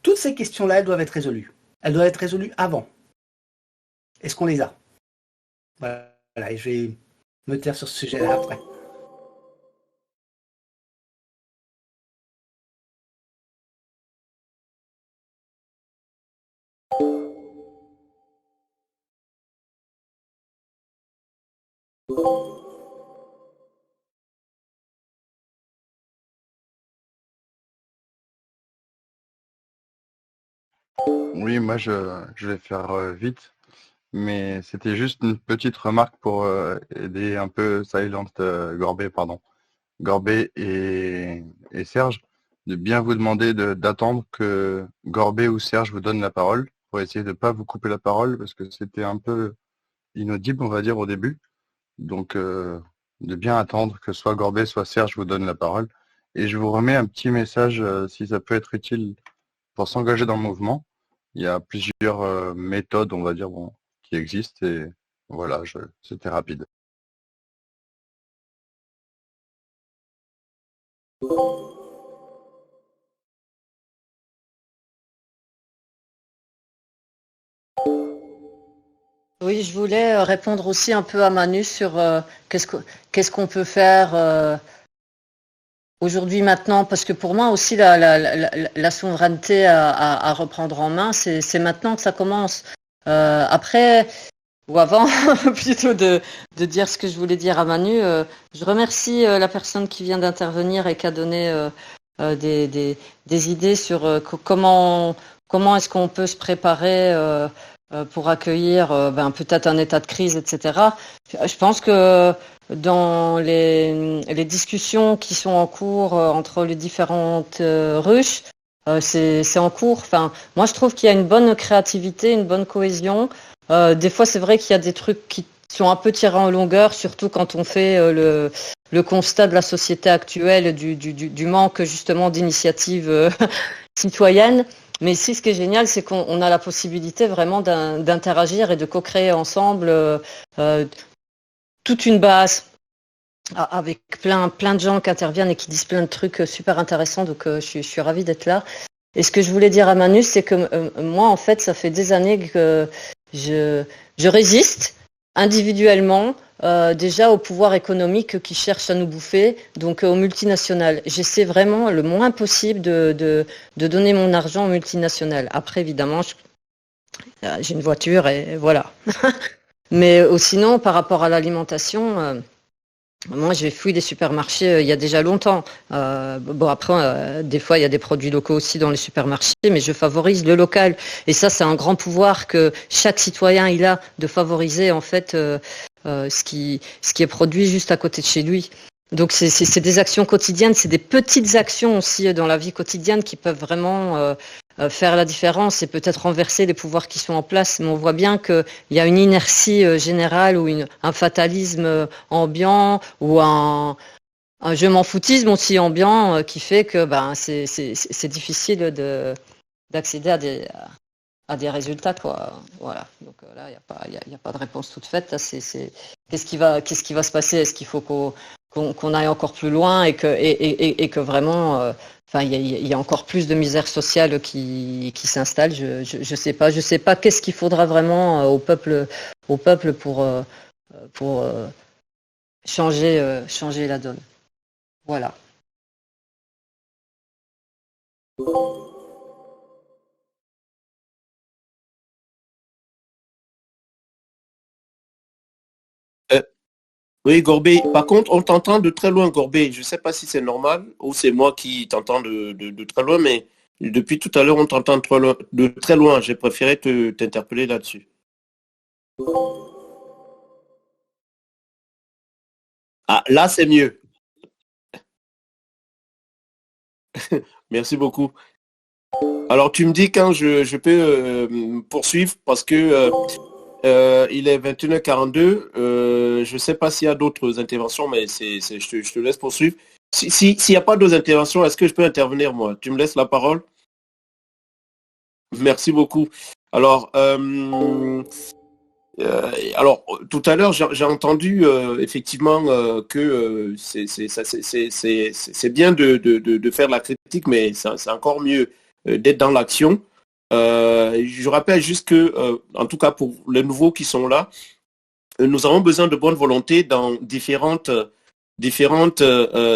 Toutes ces questions-là, elles doivent être résolues. Elles doivent être résolues avant. Est-ce qu'on les a? Voilà, et je vais me taire sur ce sujet-là après. Oui, moi je vais faire vite, mais c'était juste une petite remarque pour aider un peu Gorbet, pardon, Gorbet et Serge, de bien vous demander d'attendre que Gorbet ou Serge vous donnent la parole pour essayer de ne pas vous couper la parole parce que c'était un peu inaudible, on va dire, au début. Donc, de bien attendre que soit Gorbet, soit Serge vous donne la parole. Et je vous remets un petit message si ça peut être utile pour s'engager dans le mouvement. Il y a plusieurs méthodes, on va dire, bon, qui existent. Et voilà, c'était rapide. Oui, je voulais répondre aussi un peu à Manu sur qu'est-ce qu'on peut faire aujourd'hui, maintenant, parce que pour moi aussi la souveraineté à reprendre en main, c'est maintenant que ça commence. Après, ou avant, plutôt de dire ce que je voulais dire à Manu, je remercie la personne qui vient d'intervenir et qui a donné des idées sur comment est-ce qu'on peut se préparer pour accueillir peut-être un état de crise, etc. Je pense que dans les discussions qui sont en cours entre les différentes ruches, c'est en cours. Enfin, moi, je trouve qu'il y a une bonne créativité, une bonne cohésion. Des fois, c'est vrai qu'il y a des trucs qui sont un peu tirés en longueur, surtout quand on fait le constat de la société actuelle, du manque justement d'initiatives citoyennes. Mais ici, ce qui est génial, c'est qu'on a la possibilité vraiment d'interagir et de co-créer ensemble toute une base avec plein de gens qui interviennent et qui disent plein de trucs super intéressants. Donc, je suis ravie d'être là. Et ce que je voulais dire à Manu, c'est que moi, en fait, ça fait des années que je résiste individuellement déjà au pouvoir économique qui cherche à nous bouffer, donc aux multinationales. J'essaie vraiment le moins possible de donner mon argent aux multinationales. Après, évidemment, j'ai une voiture et voilà. Mais sinon, par rapport à l'alimentation, moi, j'ai fui les supermarchés il y a déjà longtemps. Après, des fois, il y a des produits locaux aussi dans les supermarchés, mais je favorise le local. Et ça, c'est un grand pouvoir que chaque citoyen il a de favoriser en fait ce qui est produit juste à côté de chez lui. Donc, c'est des actions quotidiennes, c'est des petites actions aussi dans la vie quotidienne qui peuvent vraiment faire la différence et peut-être renverser les pouvoirs qui sont en place. Mais on voit bien qu'il y a une inertie générale ou un fatalisme ambiant ou un je m'en foutisme aussi ambiant qui fait que c'est difficile d'accéder à des résultats, quoi. Voilà. Donc là, il y a pas de réponse toute faite. Là, qu'est-ce qui va se passer? Est-ce qu'il faut qu'on aille encore plus loin et que vraiment il y a encore plus de misère sociale qui s'installe? Je sais pas qu'est-ce qu'il faudra vraiment au peuple pour changer la donne. Voilà. Oui, Gorbet. Par contre, on t'entend de très loin, Gorbet. Je ne sais pas si c'est normal ou c'est moi qui t'entends de très loin, mais depuis tout à l'heure, on t'entend de très loin. J'ai préféré t'interpeller là-dessus. Ah, là, c'est mieux. Merci beaucoup. Alors, tu me dis quand je peux poursuivre parce que il est 21h42. Je ne sais pas s'il y a d'autres interventions, mais je te laisse poursuivre. S'il n'y a pas d'autres interventions, est-ce que je peux intervenir, moi? Tu me laisses la parole? Merci beaucoup. Alors, tout à l'heure, j'ai entendu effectivement que c'est bien de faire la critique, mais c'est encore mieux d'être dans l'action. Je rappelle juste que, en tout cas pour les nouveaux qui sont là, nous avons besoin de bonne volonté dans différentes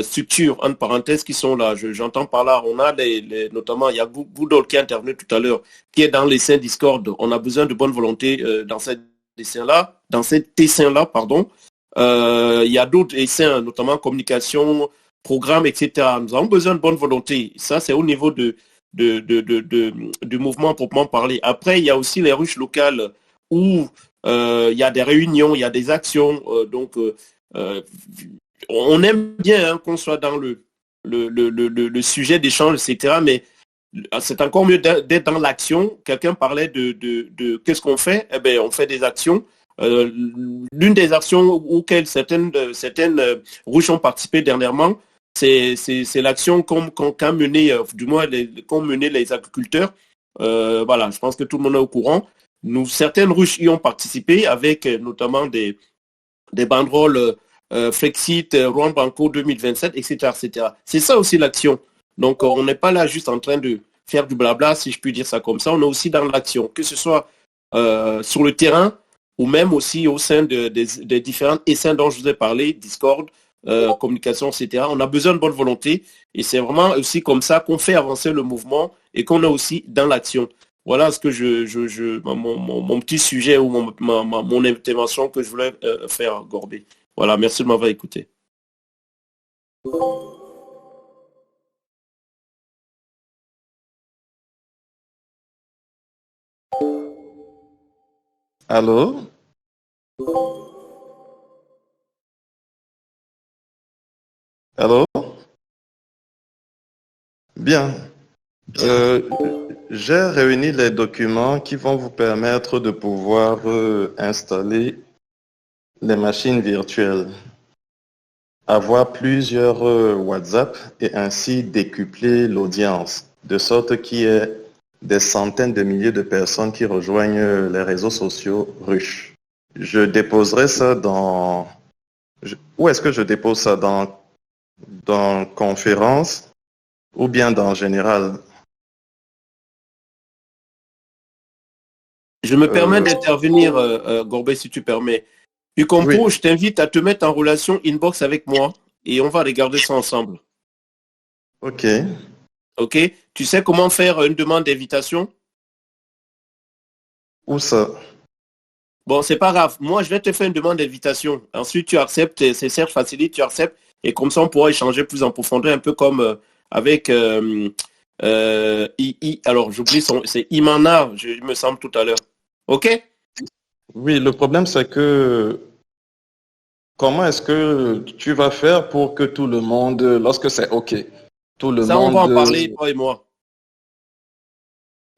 structures, entre parenthèses, qui sont là. J'entends par là, on a notamment, il y a Goudol qui est intervenu tout à l'heure, qui est dans les seins Discord. On a besoin de bonne volonté dans ces dessins-là, pardon. Il y a d'autres dessins, notamment communication, programme, etc. Nous avons besoin de bonne volonté. Ça, c'est au niveau du mouvement proprement parlé. Après, il y a aussi les ruches locales où il y a des réunions, il y a des actions. On aime bien qu'on soit dans le sujet d'échange, etc. Mais c'est encore mieux d'être dans l'action. Quelqu'un parlait de qu'est-ce qu'on fait? Eh bien, on fait des actions. L'une des actions auxquelles certaines ruches ont participé dernièrement, c'est l'action qu'ont mené, du moins qu'ont mené les agriculteurs. Voilà, je pense que tout le monde est au courant. Certaines ruches y ont participé avec notamment des banderoles Flexit, Juan Branco 2027, etc., etc. C'est ça aussi l'action. Donc, on n'est pas là juste en train de faire du blabla, si je puis dire ça comme ça. On est aussi dans l'action, que ce soit sur le terrain ou même aussi au sein des différents essaims dont je vous ai parlé, Discord, communication, etc. On a besoin de bonne volonté et c'est vraiment aussi comme ça qu'on fait avancer le mouvement et qu'on est aussi dans l'action. Voilà ce que mon petit sujet ou mon intervention que je voulais faire, Gorbé. Voilà, merci de m'avoir écouté. Allô? Allô? Bien. J'ai réuni les documents qui vont vous permettre de pouvoir installer les machines virtuelles, avoir plusieurs WhatsApp et ainsi décupler l'audience, de sorte qu'il y ait des centaines de milliers de personnes qui rejoignent les réseaux sociaux ruches. Je déposerai ça dans... Où est-ce que je dépose ça? Dans conférence ou bien dans général? Je me permets d'intervenir, Gorbet, si tu permets. Ucompo, oui. Je t'invite à te mettre en relation inbox avec moi et on va regarder ça ensemble. Ok. Ok. Tu sais comment faire une demande d'invitation? Où ça? Bon, c'est pas grave. Moi, je vais te faire une demande d'invitation. Ensuite, tu acceptes, c'est Serge Facilite, tu acceptes. Et comme ça, on pourra échanger plus en profondeur, un peu comme avec... alors, j'oublie c'est Imana, il me semble, tout à l'heure. Ok? Oui, le problème, c'est que comment est-ce que tu vas faire pour que tout le monde, lorsque c'est OK, tout le ça, monde... on va en parler, toi et moi.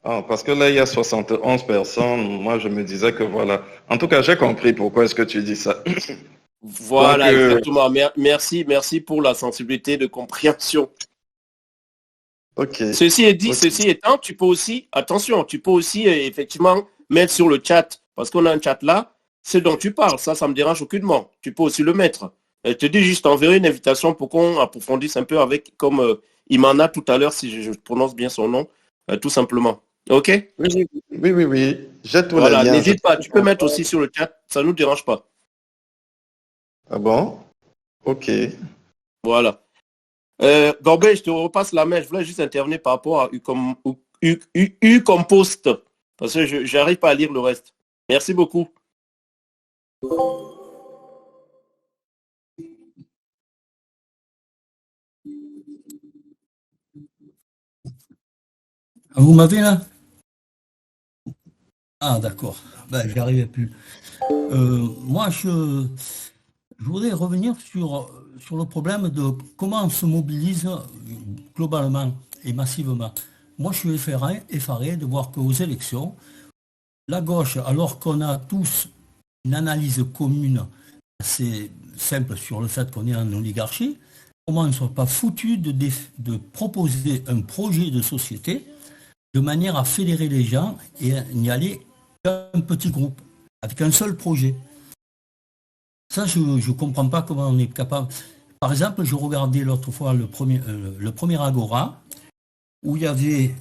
Ah, parce que là, il y a 71 personnes. Moi, je me disais que voilà. En tout cas, j'ai compris pourquoi est-ce que tu dis ça. Voilà, donc, exactement. Merci pour la sensibilité de compréhension. Ok. Ceci étant, tu peux aussi, attention, tu peux aussi effectivement mettre sur le chat, parce qu'on a un chat là, ce dont tu parles, ça me dérange aucunement. Tu peux aussi le mettre. Je te dis juste, enverrai une invitation pour qu'on approfondisse un peu avec, comme Imana tout à l'heure, si je prononce bien son nom, tout simplement. Ok? Oui. J'ai tout voilà, les liens. N'hésite pas, tu peux mettre aussi sur le chat, ça ne nous dérange pas. Ah bon? Ok. Voilà. Gorbet, je te repasse la main. Je voulais juste intervenir par rapport à Ucompost. Parce que je n'arrive pas à lire le reste. Merci beaucoup. Vous m'avez là? Ah d'accord. Ben, j'y arrivais plus. Moi, je voudrais revenir sur le problème de comment on se mobilise globalement et massivement. Moi, je suis effaré de voir qu'aux élections, la gauche, alors qu'on a tous une analyse commune assez simple sur le fait qu'on est en oligarchie, comment on ne soit pas foutu de proposer un projet de société de manière à fédérer les gens et à y aller qu'un petit groupe, avec un seul projet. Ça, je ne comprends pas comment on est capable. Par exemple, je regardais l'autre fois le premier Agora, où il y avait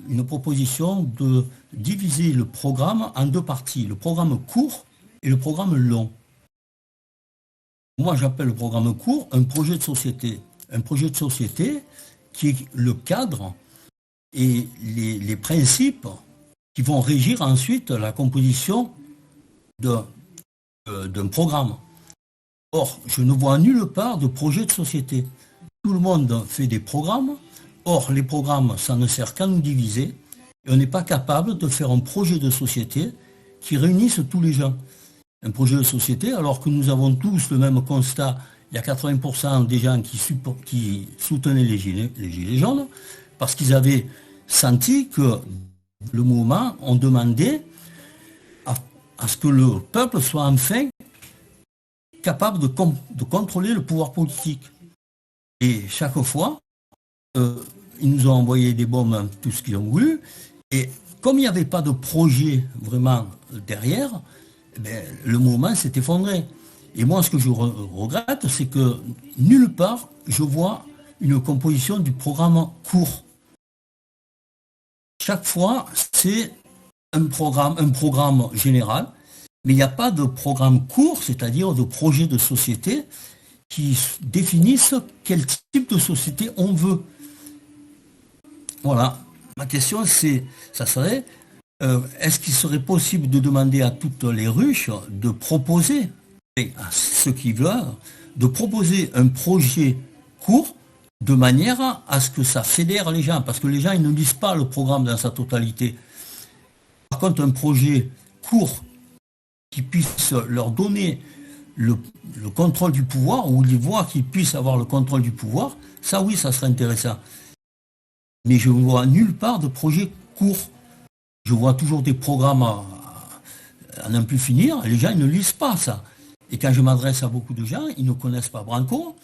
une proposition de diviser le programme en deux parties, le programme court et le programme long. Moi, j'appelle le programme court un projet de société. Un projet de société qui est le cadre et les principes qui vont régir ensuite la composition d'un programme. Or, je ne vois nulle part de projet de société. Tout le monde fait des programmes. Or, les programmes, ça ne sert qu'à nous diviser. Et on n'est pas capable de faire un projet de société qui réunisse tous les gens. Un projet de société, alors que nous avons tous le même constat. Il y a 80% des gens qui soutenaient les gilets jaunes parce qu'ils avaient senti que le mouvement, on demandait à ce que le peuple soit enfin capable de contrôler le pouvoir politique. Et chaque fois, ils nous ont envoyé des bombes, tout ce qu'ils ont voulu. Et comme il n'y avait pas de projet vraiment derrière, le mouvement s'est effondré. Et moi, ce que je regrette, c'est que nulle part, je vois une composition du programme court. Chaque fois, c'est un programme général, mais il n'y a pas de programme court, c'est-à-dire de projet de société qui définissent quel type de société on veut. Voilà. Ma question, ça serait, est-ce qu'il serait possible de demander à toutes les ruches de proposer, et à ceux qui veulent, de proposer un projet court de manière à ce que ça fédère les gens, parce que les gens, ils ne lisent pas le programme dans sa totalité. Par contre, un projet court qui puisse leur donner le contrôle du pouvoir, ou ils voient qu'ils puissent avoir le contrôle du pouvoir, ça oui, ça serait intéressant. Mais je ne vois nulle part de projet court. Je vois toujours des programmes à n'en plus finir, et les gens ils ne lisent pas ça. Et quand je m'adresse à beaucoup de gens, ils ne connaissent pas Branco,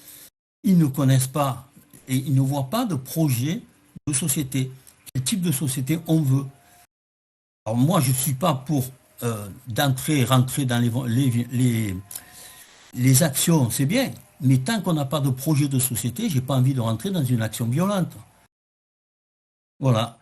ils ne connaissent pas, et ils ne voient pas de projet de société. Quel type de société on veut. Alors moi, je ne suis pas pour rentrer dans les actions, c'est bien, mais tant qu'on n'a pas de projet de société, je n'ai pas envie de rentrer dans une action violente. Voilà.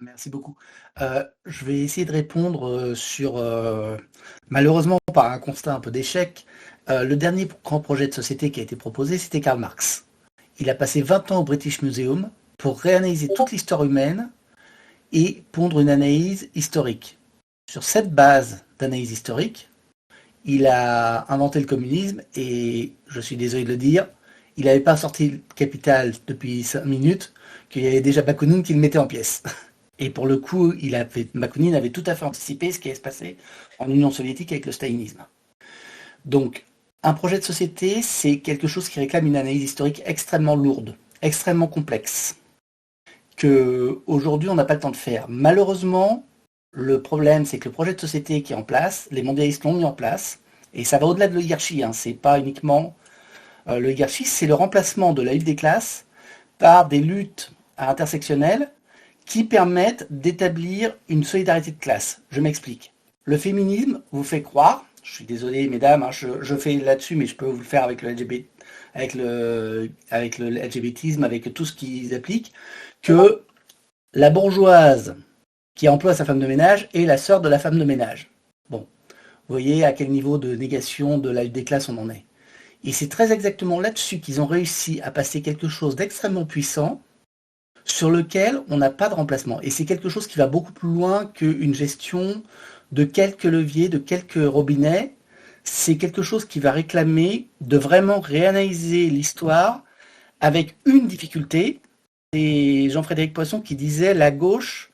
Merci beaucoup. Je vais essayer de répondre sur, malheureusement, par un constat un peu d'échec. Le dernier grand projet de société qui a été proposé, c'était Karl Marx. Il a passé 20 ans au British Museum pour réanalyser toute l'histoire humaine et pondre une analyse historique. Sur cette base d'analyse historique, il a inventé le communisme et, je suis désolé de le dire, il n'avait pas sorti le Capital depuis 5 minutes, qu'il y avait déjà Bakounine qui le mettait en pièces. Et pour le coup, Bakounine avait tout à fait anticipé ce qui allait se passer en Union soviétique avec le stalinisme. Donc, un projet de société, c'est quelque chose qui réclame une analyse historique extrêmement lourde, extrêmement complexe, qu'aujourd'hui on n'a pas le temps de faire. Malheureusement, le problème, c'est que le projet de société qui est en place, les mondialistes l'ont mis en place, et ça va au-delà de l'oligarchie, c'est pas uniquement l'oligarchie, c'est le remplacement de la lutte des classes par des luttes intersectionnelles qui permettent d'établir une solidarité de classe. Je m'explique. Le féminisme vous fait croire, je suis désolé mesdames, je fais là-dessus, mais je peux vous le faire avec le LGBTisme, avec tout ce qu'ils appliquent, que la bourgeoise qui emploie sa femme de ménage est la sœur de la femme de ménage. Bon, vous voyez à quel niveau de négation de la lutte des classes on en est. Et c'est très exactement là-dessus qu'ils ont réussi à passer quelque chose d'extrêmement puissant sur lequel on n'a pas de remplacement. Et c'est quelque chose qui va beaucoup plus loin qu'une gestion de quelques leviers, de quelques robinets. C'est quelque chose qui va réclamer de vraiment réanalyser l'histoire avec une difficulté. C'est Jean-Frédéric Poisson qui disait la gauche,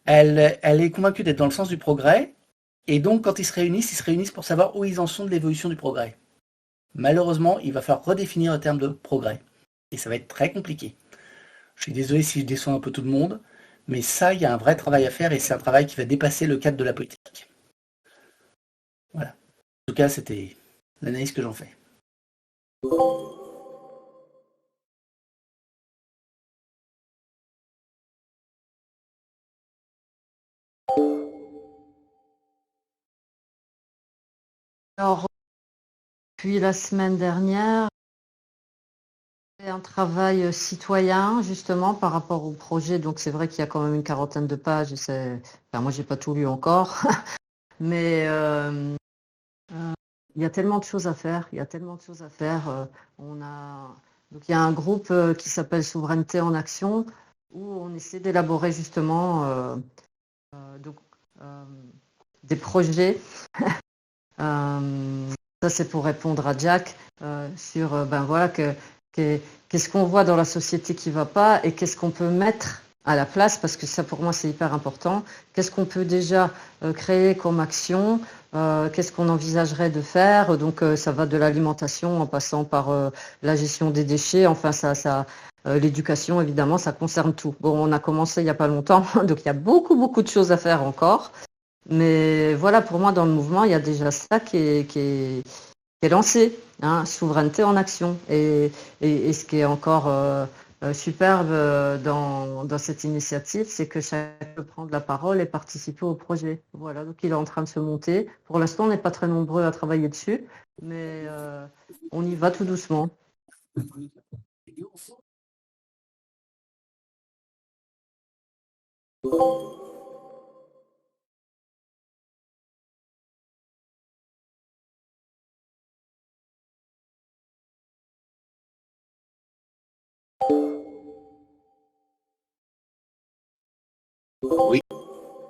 elle est convaincue d'être dans le sens du progrès. Et donc quand ils se réunissent pour savoir où ils en sont de l'évolution du progrès. Malheureusement, il va falloir redéfinir le terme de progrès. Et ça va être très compliqué. Je suis désolé si je déçois un peu tout le monde, Mais ça, il y a un vrai travail à faire et c'est un travail qui va dépasser le cadre de la politique. Voilà. En tout cas, c'était l'analyse que j'en fais. Alors, depuis la semaine dernière, j'ai fait un travail citoyen justement par rapport au projet. Donc c'est vrai qu'il y a quand même une quarantaine de pages. Enfin, moi, j'ai pas tout lu encore, mais il y a tellement de choses à faire. Il y a tellement de choses à faire. Donc il y a un groupe qui s'appelle Souveraineté en Action où on essaie d'élaborer justement donc, des projets. Ça, c'est pour répondre à Jack sur ben voilà qu'est-ce qu'on voit dans la société qui va pas et qu'est-ce qu'on peut mettre à la place, parce que ça pour moi c'est hyper important. Qu'est-ce qu'on peut déjà créer comme action, qu'est-ce qu'on envisagerait de faire. Donc ça va de l'alimentation en passant par la gestion des déchets, enfin l'éducation évidemment, ça concerne tout. Bon, on a commencé il y a pas longtemps, donc il y a beaucoup de choses à faire encore. Mais voilà, pour moi, dans le mouvement, il y a déjà ça qui est lancé, hein, souveraineté en action. Et ce qui est encore superbe dans cette initiative, c'est que chacun peut prendre la parole et participer au projet. Voilà, donc il est en train de se monter. Pour l'instant, on n'est pas très nombreux à travailler dessus, mais on y va tout doucement.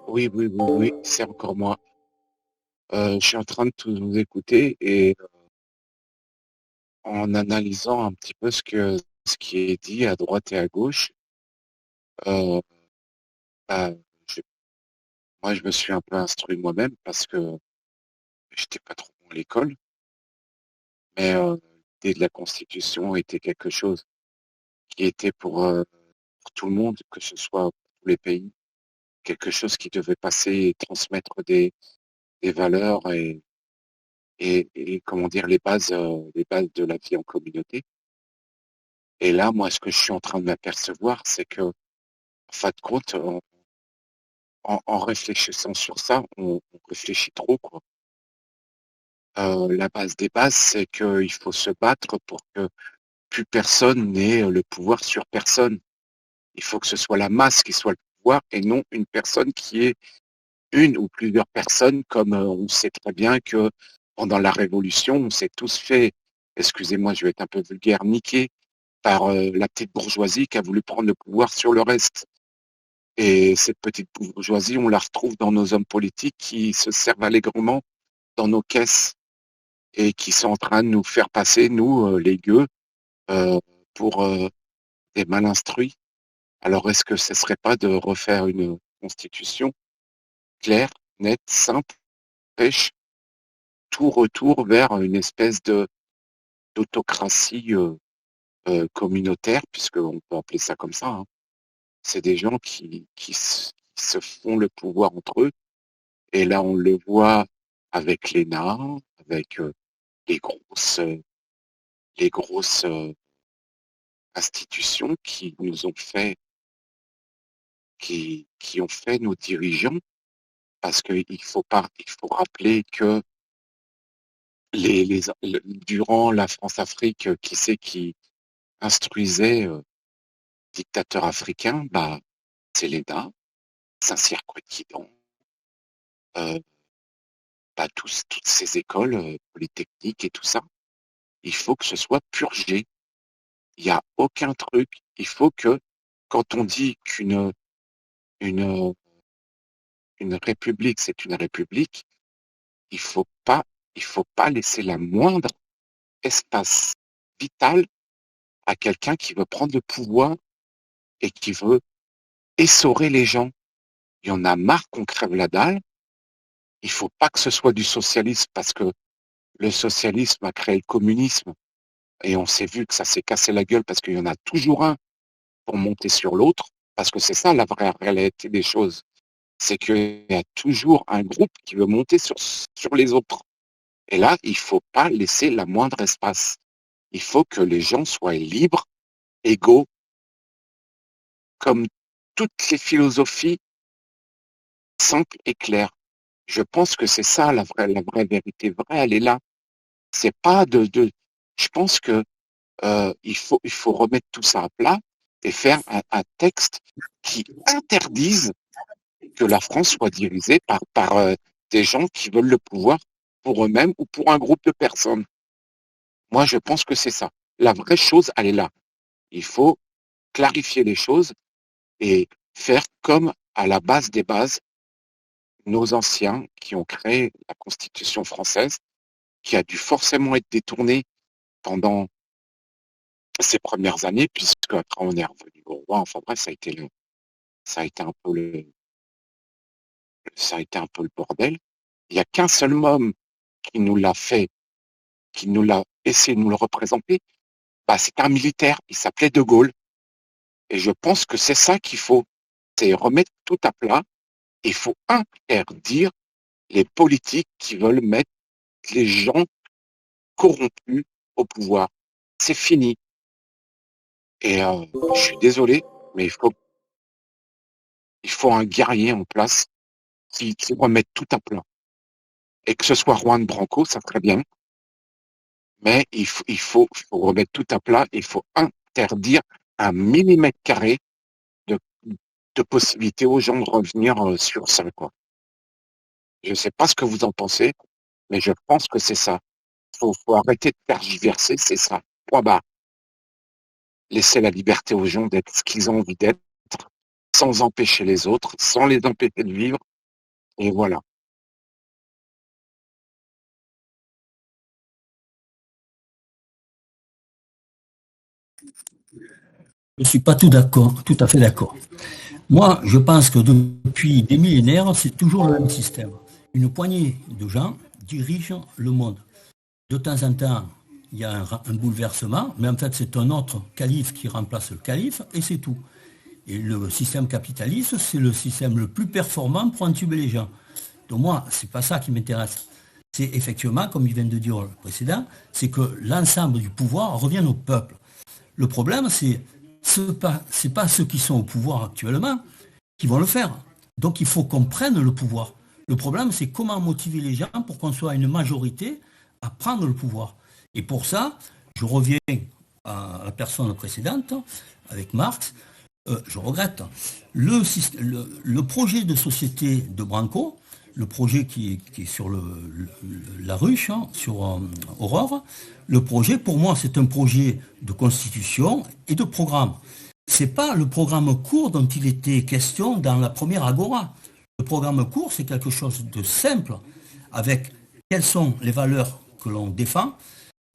Oui, c'est encore moi. Je suis en train de tout vous écouter et en analysant un petit peu ce qui est dit à droite et à gauche, euh, bah, je- moi je me suis un peu instruit moi-même parce que j'étais pas trop bon à l'école, mais l'idée de la Constitution était quelque chose qui était pour tout le monde, que ce soit pour tous les pays, quelque chose qui devait passer et transmettre des valeurs et comment dire les bases de la vie en communauté. Et là, moi, ce que je suis en train de m'apercevoir, c'est que, en fin de compte, en réfléchissant sur ça, on réfléchit trop, quoi. La base des bases, c'est qu'il faut se battre pour que plus personne n'ait le pouvoir sur personne. Il faut que ce soit la masse qui soit le pouvoir et non une personne qui est une ou plusieurs personnes, comme on sait très bien que pendant la Révolution, on s'est tous fait, excusez-moi, je vais être un peu vulgaire, niquer par la petite bourgeoisie qui a voulu prendre le pouvoir sur le reste. Et cette petite bourgeoisie, on la retrouve dans nos hommes politiques qui se servent allègrement dans nos caisses et qui sont en train de nous faire passer, nous, les gueux, euh, pour des mal instruits. Alors, est-ce que ce serait pas de refaire une constitution claire, nette, simple, pêche, tout retour vers une espèce de d'autocratie communautaire, puisqu'on peut appeler ça comme ça, hein. C'est des gens qui se font le pouvoir entre eux. Et là, on le voit avec l'ENA, avec les grosses, euh, les grosses institutions qui nous ont fait, qui ont fait nos dirigeants, parce qu'il faut pas, il faut rappeler que durant la France-Afrique, qui c'est qui instruisait dictateurs africains, bah, c'est l'ENA, Saint-Cyr-Quetidon, euh, bah, toutes ces écoles polytechniques et tout ça. Il faut que ce soit purgé. Il n'y a aucun truc. Il faut que, quand on dit une, une république, c'est une république, il faut pas, il faut pas laisser la moindre espace vital à quelqu'un qui veut prendre le pouvoir et qui veut essorer les gens. Il y en a marre qu'on crève la dalle. Il faut pas que ce soit du socialisme parce que le socialisme a créé le communisme et on s'est vu que ça s'est cassé la gueule parce qu'il y en a toujours un pour monter sur l'autre. Parce que c'est ça la vraie réalité des choses. C'est qu'il y a toujours un groupe qui veut monter sur les autres. Et là, il faut pas laisser la moindre espace. Il faut que les gens soient libres, égaux, comme toutes les philosophies simples et claires. Je pense que c'est ça la vraie vérité vraie, elle est là. C'est pas je pense que il faut remettre tout ça à plat et faire un texte qui interdise que la France soit dirigée par des gens qui veulent le pouvoir pour eux-mêmes ou pour un groupe de personnes. Moi, je pense que c'est ça. La vraie chose, elle est là. Il faut clarifier les choses et faire comme à la base des bases, nos anciens qui ont créé la Constitution française, qui a dû forcément être détournée pendant ces premières années, puisque après on est revenu au roi. Enfin bref, ça a été un peu le bordel. Il n'y a qu'un seul homme qui nous l'a fait, qui nous l'a essayé de nous le représenter. C'est un militaire. Il s'appelait De Gaulle. Et je pense que c'est ça qu'il faut, c'est remettre tout à plat. Il faut interdire les politiques qui veulent mettre les gens corrompus au pouvoir. C'est fini. Et je suis désolé, mais il faut un guerrier en place qui remette tout à plat. Et que ce soit Juan Branco, ça serait bien. Mais il faut remettre tout à plat. Il faut interdire un millimètre carré de possibilité aux gens de revenir sur ça, quoi. Je ne sais pas ce que vous en pensez, mais je pense que c'est ça. Faut arrêter de tergiverser, c'est ça. Point barre. Laisser la liberté aux gens d'être ce qu'ils ont envie d'être, sans empêcher les autres, sans les empêcher de vivre. Et voilà. Je ne suis pas tout à fait d'accord. Moi, je pense que depuis des millénaires, c'est toujours le même système. Une poignée de gens dirigent le monde. De temps en temps, il y a un bouleversement, mais en fait, c'est un autre calife qui remplace le calife, et c'est tout. Et le système capitaliste, c'est le système le plus performant pour entuber les gens. Donc moi, c'est pas ça qui m'intéresse. C'est effectivement, comme il vient de dire le précédent, c'est que l'ensemble du pouvoir revienne au peuple. Le problème, c'est pas ceux qui sont au pouvoir actuellement qui vont le faire. Donc il faut qu'on prenne le pouvoir. Le problème, c'est comment motiver les gens pour qu'on soit une majorité à prendre le pouvoir. Et pour ça, je reviens à la personne précédente, avec Marx, je regrette. Le projet de société de Branco, le projet qui est sur la ruche, sur Aurore, le projet, pour moi, c'est un projet de constitution et de programme. C'est pas le programme court dont il était question dans la première agora. Le programme court, c'est quelque chose de simple, avec quelles sont les valeurs que l'on défend,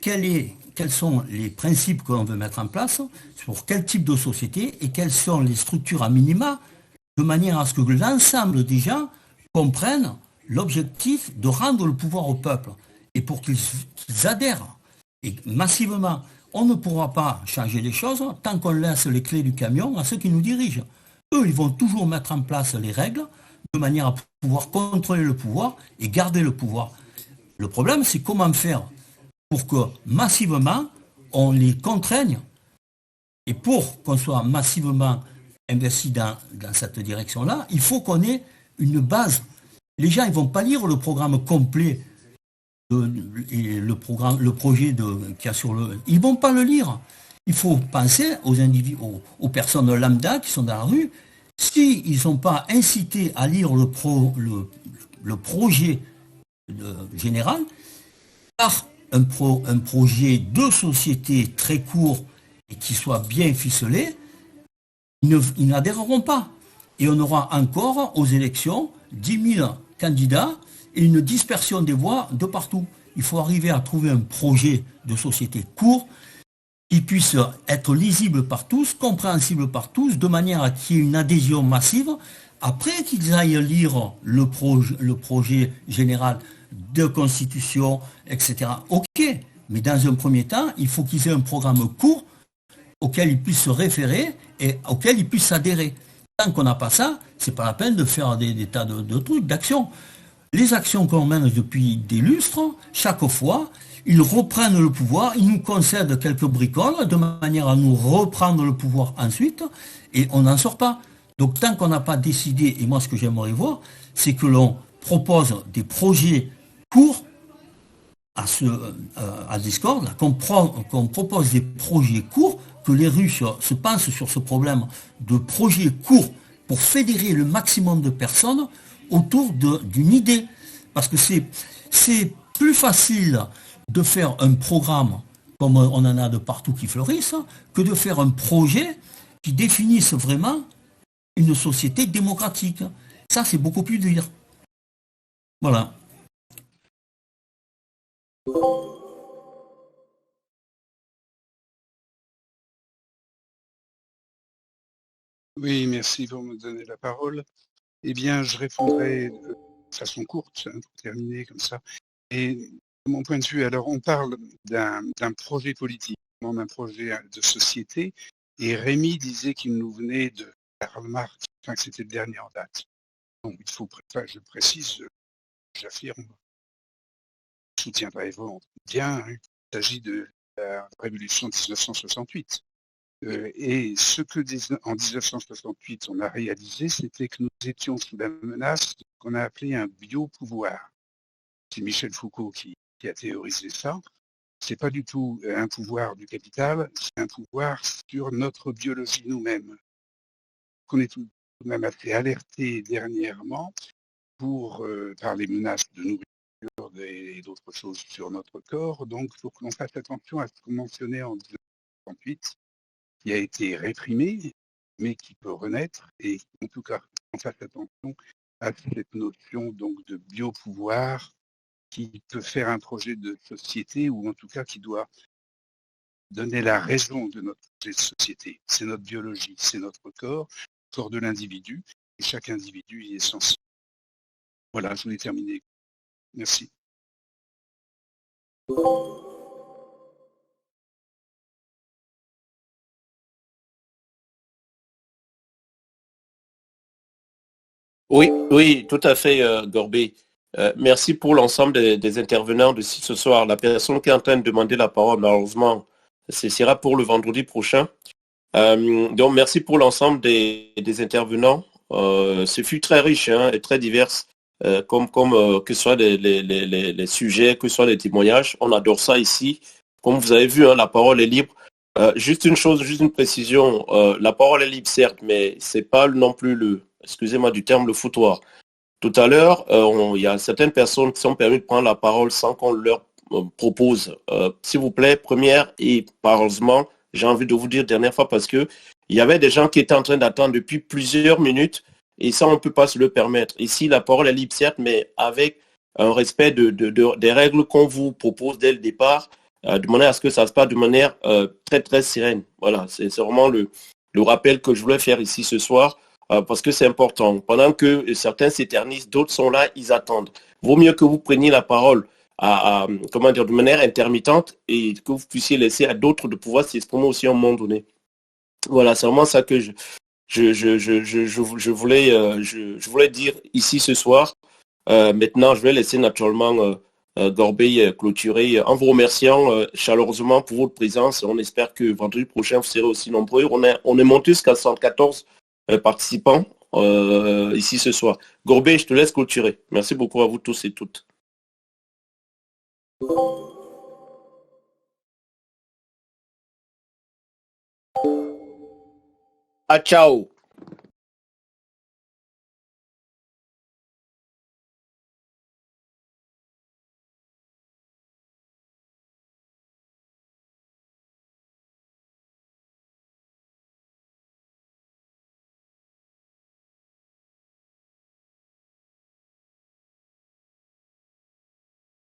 quels sont les principes que l'on veut mettre en place, sur quel type de société et quelles sont les structures à minima, de manière à ce que l'ensemble des gens comprennent l'objectif de rendre le pouvoir au peuple et pour qu'ils adhèrent. Et massivement, on ne pourra pas changer les choses tant qu'on laisse les clés du camion à ceux qui nous dirigent. Eux, ils vont toujours mettre en place les règles de manière à pouvoir contrôler le pouvoir et garder le pouvoir. Le problème, c'est comment faire pour que massivement, on les contraigne. Et pour qu'on soit massivement investi dans cette direction-là, il faut qu'on ait une base. Les gens, ils ne vont pas lire le programme complet et le projet qu'il y a sur le... Ils ne vont pas le lire. Il faut penser aux individus, aux personnes lambda qui sont dans la rue. S'ils ne sont pas incités à lire le projet général, par un projet de société très court et qui soit bien ficelé, ils n'adhéreront pas. Et on aura encore aux élections 10 000 candidats et une dispersion des voix de partout. Il faut arriver à trouver un projet de société court qui puisse être lisible par tous, compréhensible par tous, de manière à qu'il y ait une adhésion massive. Après qu'ils aillent lire le projet général de constitution, etc. Ok, mais dans un premier temps, il faut qu'ils aient un programme court auquel ils puissent se référer et auquel ils puissent adhérer. tant qu'on n'a pas ça, c'est pas la peine de faire des tas de trucs, d'actions. Les actions qu'on mène depuis des lustres, chaque fois, ils reprennent le pouvoir, ils nous concèdent quelques bricoles de manière à nous reprendre le pouvoir ensuite, et on n'en sort pas. Donc tant qu'on n'a pas décidé, et moi ce que j'aimerais voir, c'est que l'on propose des projets courts à Discord, qu'on propose des projets courts, que les Russes se pensent sur ce problème de projets courts pour fédérer le maximum de personnes autour d'une idée. Parce que c'est plus facile de faire un programme comme on en a de partout qui fleurissent, que de faire un projet qui définisse vraiment une société démocratique. Ça, c'est beaucoup plus dur. Voilà. Oui, merci pour me donner la parole. Eh bien, je répondrai de façon courte, hein, pour terminer comme ça. Et de mon point de vue, alors on parle d'un projet politique, non d'un projet de société, et Rémi disait qu'il nous venait de Karl Marx, enfin que c'était le dernier en date. Donc il faut, je précise, j'affirme, je soutiens pas bien, hein, il s'agit de la révolution de 1968. Et ce que en 1968 on a réalisé, c'était que nous étions sous la menace de ce qu'on a appelé un biopouvoir. C'est Michel Foucault qui a théorisé ça. C'est pas du tout un pouvoir du capital, c'est un pouvoir sur notre biologie nous-mêmes. Qu'on est tout de même assez alerté dernièrement par les menaces de nourriture et d'autres choses sur notre corps. Donc, il faut que l'on fasse attention à ce qu'on mentionnait en 1968, qui a été réprimé, mais qui peut renaître, et en tout cas, on fasse attention à cette notion donc de biopouvoir qui peut faire un projet de société, ou en tout cas qui doit donner la raison de notre projet de société. C'est notre biologie, c'est notre corps de l'individu, et chaque individu y est sensible. Voilà, je voulais terminer. Merci. Oui, tout à fait, Gorbé. Merci pour l'ensemble des intervenants de ce soir. La personne qui est en train de demander la parole, malheureusement, ce sera pour le vendredi prochain. Donc, merci pour l'ensemble des intervenants. Ce fut très riche, hein, et très divers, que ce soit les sujets, que ce soit les témoignages. On adore ça ici. Comme vous avez vu, hein, la parole est libre. Juste une précision. La parole est libre, certes, mais c'est pas non plus excusez-moi du terme, le foutoir. Tout à l'heure, il y a certaines personnes qui sont permis de prendre la parole sans qu'on leur propose. S'il vous plaît, première et malheureusement, j'ai envie de vous dire dernière fois parce que il y avait des gens qui étaient en train d'attendre depuis plusieurs minutes et ça, on ne peut pas se le permettre. Ici, la parole est libre, certes, mais avec un respect des règles qu'on vous propose dès le départ, de manière à ce que ça se passe de manière très, très sereine. Voilà, c'est vraiment le rappel que je voulais faire ici ce soir. Parce que c'est important. Pendant que certains s'éternisent, d'autres sont là, ils attendent. Vaut mieux que vous preniez la parole de manière intermittente et que vous puissiez laisser à d'autres de pouvoir s'exprimer aussi à un moment donné. Voilà, c'est vraiment ça que je voulais dire ici ce soir. Maintenant, je vais laisser naturellement Gorbey clôturer en vous remerciant chaleureusement pour votre présence. On espère que vendredi prochain, vous serez aussi nombreux. On est monté jusqu'à 114 participants ici ce soir. Gorbey, je te laisse clôturer. Merci beaucoup à vous tous et toutes. Ah, ciao.